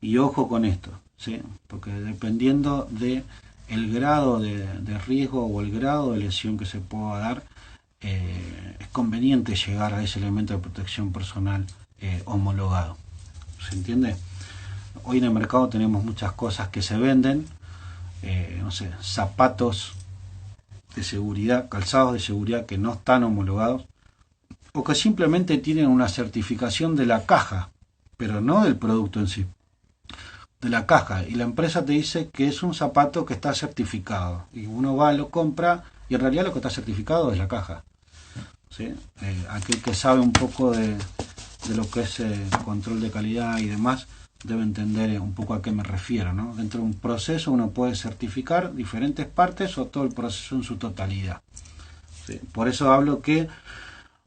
Y ojo con esto, ¿sí? Porque dependiendo de el grado de riesgo o el grado de lesión que se pueda dar, es conveniente llegar a ese elemento de protección personal homologado. ¿Se entiende? Hoy en el mercado tenemos muchas cosas que se venden, no sé, zapatos de seguridad, calzados de seguridad que no están homologados o que simplemente tienen una certificación de la caja, pero no del producto en sí, de la caja, y la empresa te dice que es un zapato que está certificado y uno va, lo compra y en realidad lo que está certificado es la caja. ¿Sí? Aquel que sabe un poco de lo que es control de calidad y demás debe entender un poco a qué me refiero, ¿no? Dentro de un proceso uno puede certificar diferentes partes o todo el proceso en su totalidad. ¿Sí? Por eso hablo que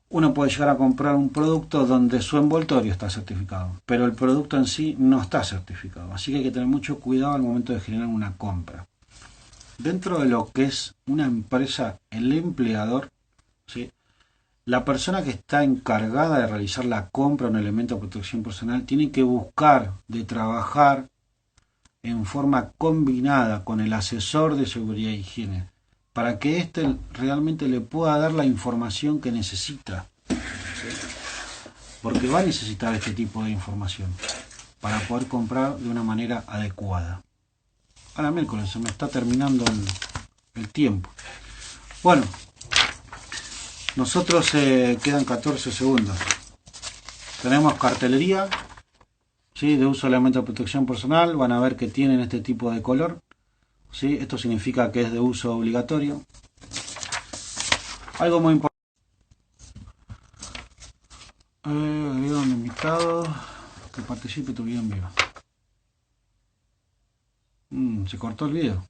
uno puede llegar a comprar un producto donde su envoltorio está certificado, pero el producto en sí no está certificado. Así que hay que tener mucho cuidado al momento de generar una compra. Dentro de lo que es una empresa, el empleador, ¿sí? La persona que está encargada de realizar la compra de un elemento de protección personal tiene que buscar de trabajar en forma combinada con el asesor de seguridad e higiene para que éste realmente le pueda dar la información que necesita. ¿Sí? Porque va a necesitar este tipo de información para poder comprar de una manera adecuada. Ahora miércoles, se me está terminando el tiempo. Bueno. Nosotros quedan 14 segundos. Tenemos cartelería, ¿sí? De uso de elementos de protección personal. Van a ver que tienen este tipo de color, ¿sí? Esto significa que es de uso obligatorio. Algo muy importante. Agregar un invitado que participe tu video en vivo. Se cortó el video.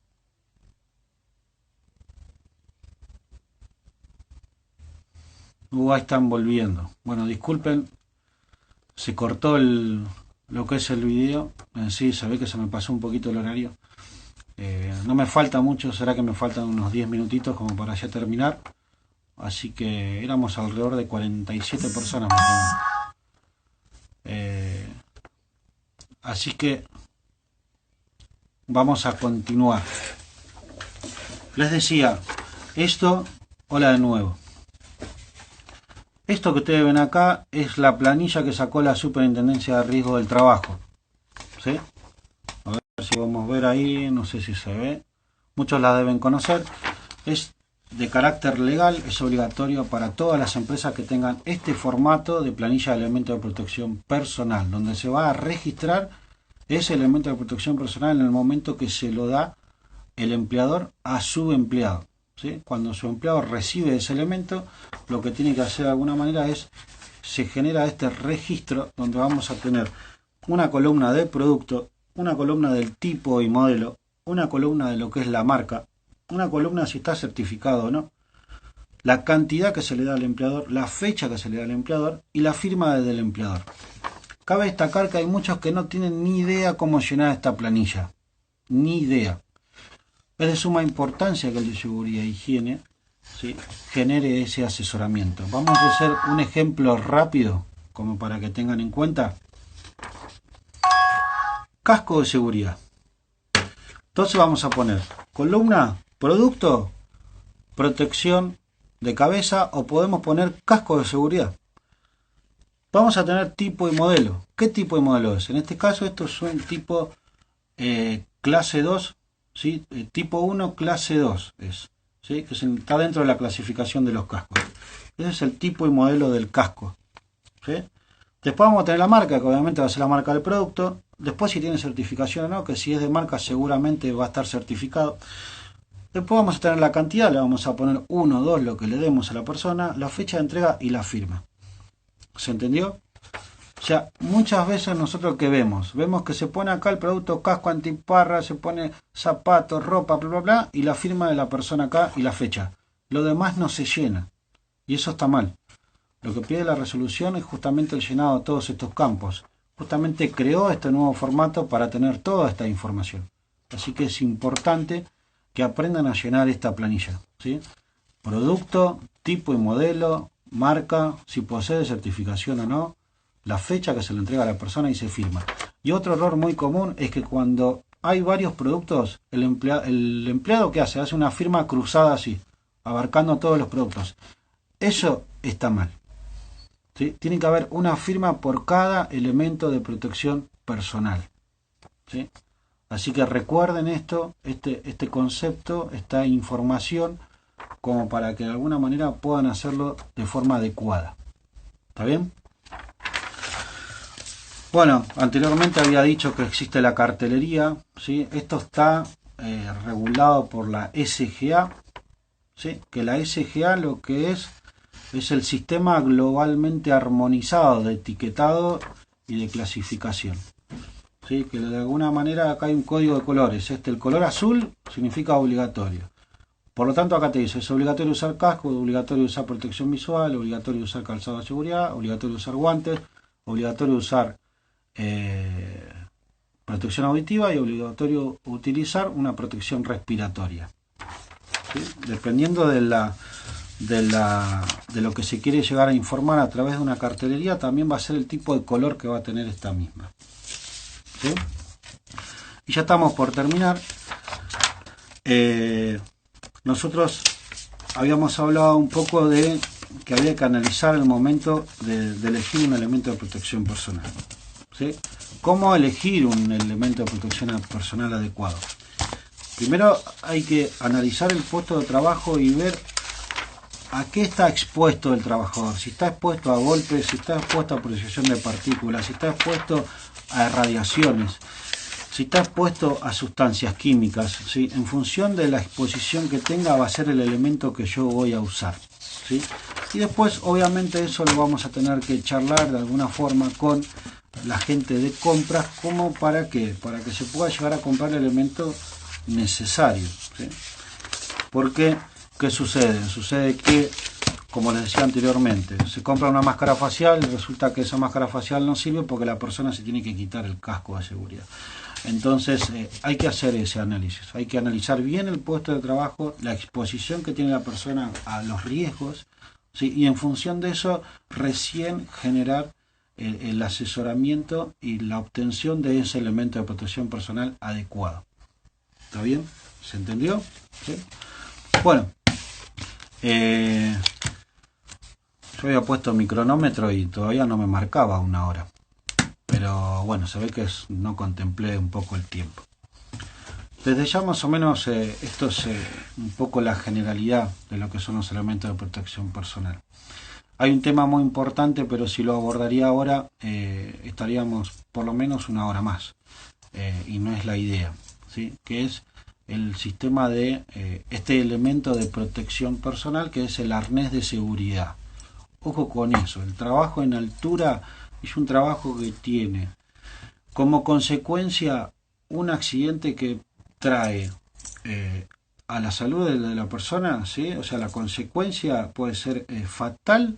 Ahí están volviendo. Bueno, disculpen, se cortó el lo que es el video en sí. Se ve que se me pasó un poquito el horario. No me falta mucho, será que me faltan unos 10 minutitos como para ya terminar. Así que éramos alrededor de 47 personas más o menos. Así que vamos a continuar. Les decía, esto, hola de nuevo. Esto que ustedes ven acá es la planilla que sacó la Superintendencia de Riesgo del Trabajo. ¿Sí? A ver si vamos a ver ahí, no sé si se ve. Muchos la deben conocer. Es de carácter legal, es obligatorio para todas las empresas que tengan este formato de planilla de elementos de protección personal, donde se va a registrar ese elemento de protección personal en el momento que se lo da el empleador a su empleado. ¿Sí? Cuando su empleado recibe ese elemento, lo que tiene que hacer de alguna manera es, se genera este registro donde vamos a tener una columna de producto, una columna del tipo y modelo, una columna de lo que es la marca, una columna si está certificado o no, la cantidad que se le da al empleador, la fecha que se le da al empleador y la firma del empleador. Cabe destacar que hay muchos que no tienen ni idea cómo llenar esta planilla, ni idea. Es de suma importancia que el de seguridad e higiene, ¿sí?, genere ese asesoramiento. Vamos a hacer un ejemplo rápido, como para que tengan en cuenta. Casco de seguridad. Entonces vamos a poner columna, producto, protección de cabeza, o podemos poner casco de seguridad. Vamos a tener tipo y modelo. ¿Qué tipo y modelo es? En este caso esto es un tipo clase 2. ¿Sí? Tipo 1 clase 2 es, ¿sí?, que está dentro de la clasificación de los cascos. Ese es el tipo y modelo del casco, ¿sí? Después vamos a tener la marca, que obviamente va a ser la marca del producto. Después si tiene certificación o no, que si es de marca seguramente va a estar certificado. Después vamos a tener la cantidad, le vamos a poner 1 o 2 lo que le demos a la persona, la fecha de entrega y la firma. ¿Se entendió? O sea, muchas veces nosotros que vemos que se pone acá el producto casco antiparra, se pone zapatos, ropa, bla, bla, bla, y la firma de la persona acá y la fecha. Lo demás no se llena. Y eso está mal. Lo que pide la resolución es justamente el llenado de todos estos campos. Justamente creó este nuevo formato para tener toda esta información. Así que es importante que aprendan a llenar esta planilla, ¿sí? Producto, tipo y modelo, marca, si posee certificación o no, la fecha que se le entrega a la persona y se firma. Y otro error muy común es que cuando hay varios productos, el empleado ¿qué hace? Hace una firma cruzada así, abarcando todos los productos. Eso está mal, ¿sí? Tiene que haber una firma por cada elemento de protección personal, ¿sí? Así que recuerden esto, este concepto, esta información, como para que de alguna manera puedan hacerlo de forma adecuada. ¿Está bien? Bueno, anteriormente había dicho que existe la cartelería, ¿sí? Esto está regulado por la SGA, ¿sí? Que la SGA lo que es el sistema globalmente armonizado de etiquetado y de clasificación, ¿sí? Que de alguna manera acá hay un código de colores. El color azul significa obligatorio. Por lo tanto acá te dice, es obligatorio usar casco, obligatorio usar protección visual, obligatorio usar calzado de seguridad, obligatorio usar guantes, obligatorio usar protección auditiva y obligatorio utilizar una protección respiratoria, ¿sí? Dependiendo de lo que se quiere llegar a informar a través de una cartelería, también va a ser el tipo de color que va a tener esta misma, ¿sí? Y ya estamos por terminar. Nosotros habíamos hablado un poco de que había que analizar el momento de elegir un elemento de protección personal, ¿sí? ¿Cómo elegir un elemento de protección personal adecuado? Primero hay que analizar el puesto de trabajo y ver a qué está expuesto el trabajador. Si está expuesto a golpes, si está expuesto a proyección de partículas, si está expuesto a radiaciones, si está expuesto a sustancias químicas, ¿sí? En función de la exposición que tenga va a ser el elemento que yo voy a usar, ¿sí? Y después obviamente eso lo vamos a tener que charlar de alguna forma con la gente de compras, como para que se pueda llegar a comprar el elemento necesario, ¿sí? Porque ¿qué sucede? Sucede que como les decía anteriormente, se compra una máscara facial y resulta que esa máscara facial no sirve porque la persona se tiene que quitar el casco de seguridad. Entonces hay que hacer ese análisis, hay que analizar bien el puesto de trabajo, la exposición que tiene la persona a los riesgos, ¿sí? Y en función de eso recién generar el asesoramiento y la obtención de ese elemento de protección personal adecuado. ¿Está bien? ¿Se entendió? ¿Sí? Bueno, yo había puesto mi cronómetro y todavía no me marcaba 1 hora. Pero bueno, se ve que no contemplé un poco el tiempo. Desde ya más o menos esto es un poco la generalidad de lo que son los elementos de protección personal. Hay un tema muy importante, pero si lo abordaría ahora estaríamos por lo menos 1 hora más. Y no es la idea, ¿sí? Que es el sistema de este elemento de protección personal que es el arnés de seguridad. Ojo con eso, el trabajo en altura es un trabajo que tiene como consecuencia un accidente que trae a la salud de la persona, ¿sí? O sea, la consecuencia puede ser fatal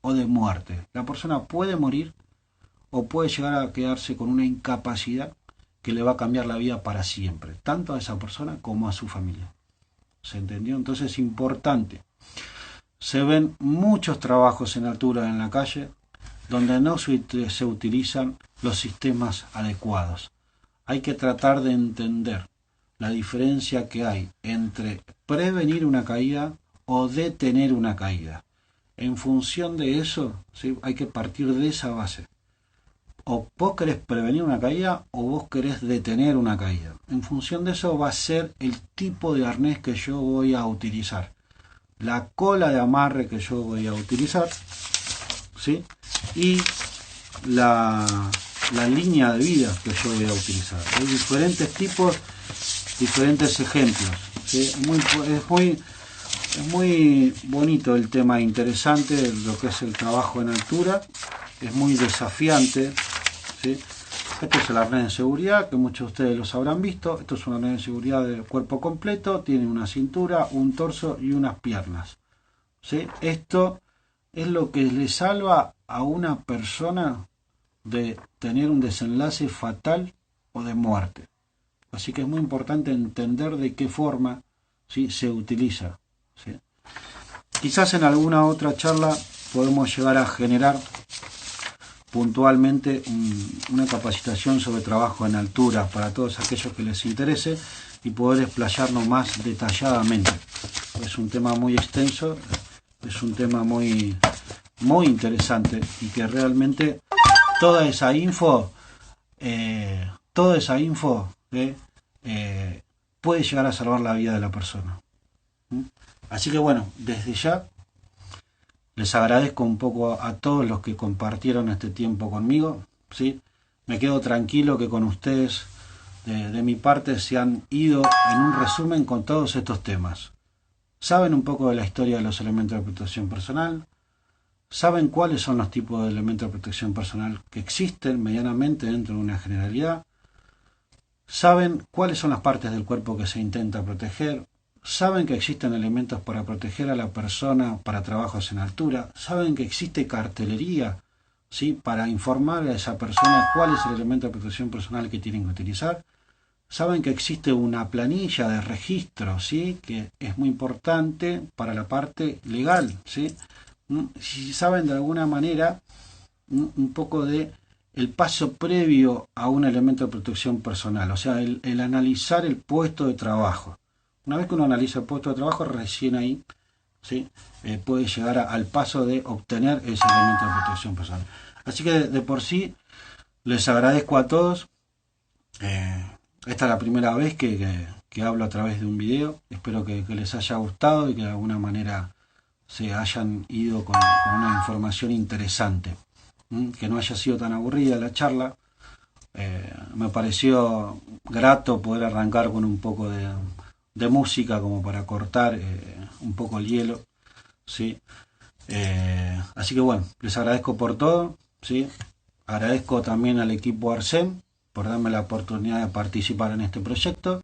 o de muerte. La persona puede morir o puede llegar a quedarse con una incapacidad que le va a cambiar la vida para siempre, tanto a esa persona como a su familia. ¿Se entendió? Entonces es importante. Se ven muchos trabajos en altura en la calle donde no se utilizan los sistemas adecuados. Hay que tratar de entender la diferencia que hay entre prevenir una caída o detener una caída. En función de eso, ¿sí? Hay que partir de esa base. O vos querés prevenir una caída o vos querés detener una caída. En función de eso va a ser el tipo de arnés que yo voy a utilizar, la cola de amarre que yo voy a utilizar, ¿sí? Y la línea de vida que yo voy a utilizar. Hay diferentes tipos, diferentes ejemplos, ¿sí? Es muy bonito el tema, interesante lo que es el trabajo en altura, es muy desafiante, ¿sí? Este es el arnés de seguridad, que muchos de ustedes los habrán visto. Esto es un arnés de seguridad del cuerpo completo, tiene una cintura, un torso y unas piernas, ¿sí? Esto es lo que le salva a una persona de tener un desenlace fatal o de muerte. Así que es muy importante entender de qué forma, ¿sí? Se utiliza, ¿sí? Quizás en alguna otra charla podemos llegar a generar puntualmente una capacitación sobre trabajo en altura para todos aquellos que les interese y poder explayarnos más detalladamente. Es un tema muy extenso, es un tema muy interesante y que realmente toda esa info puede llegar a salvar la vida de la persona. Así que bueno, desde ya les agradezco un poco a todos los que compartieron este tiempo conmigo, ¿sí? Me quedo tranquilo que con ustedes, de mi parte, se han ido en un resumen con todos estos temas. Saben un poco de la historia de los elementos de protección personal, saben cuáles son los tipos de elementos de protección personal que existen medianamente dentro de una generalidad, saben cuáles son las partes del cuerpo que se intenta proteger, saben que existen elementos para proteger a la persona para trabajos en altura, saben que existe cartelería, ¿sí? Para informar a esa persona cuál es el elemento de protección personal que tienen que utilizar, saben que existe una planilla de registro, ¿sí? Que es muy importante para la parte legal, ¿sí? Si saben de alguna manera un poco de el paso previo a un elemento de protección personal, o sea, el analizar el puesto de trabajo. Una vez que uno analiza el puesto de trabajo, recién ahí, ¿sí? Puede llegar al paso de obtener ese elemento de protección personal. Así que de por sí les agradezco a todos. Esta es la primera vez que hablo a través de un video. Espero que les haya gustado y que de alguna manera se hayan ido con una información interesante. Que no haya sido tan aburrida la charla. Me pareció grato poder arrancar con un poco de música como para cortar un poco el hielo, ¿sí? Así que bueno, les agradezco por todo, ¿sí? Agradezco también al equipo Arsem por darme la oportunidad de participar en este proyecto.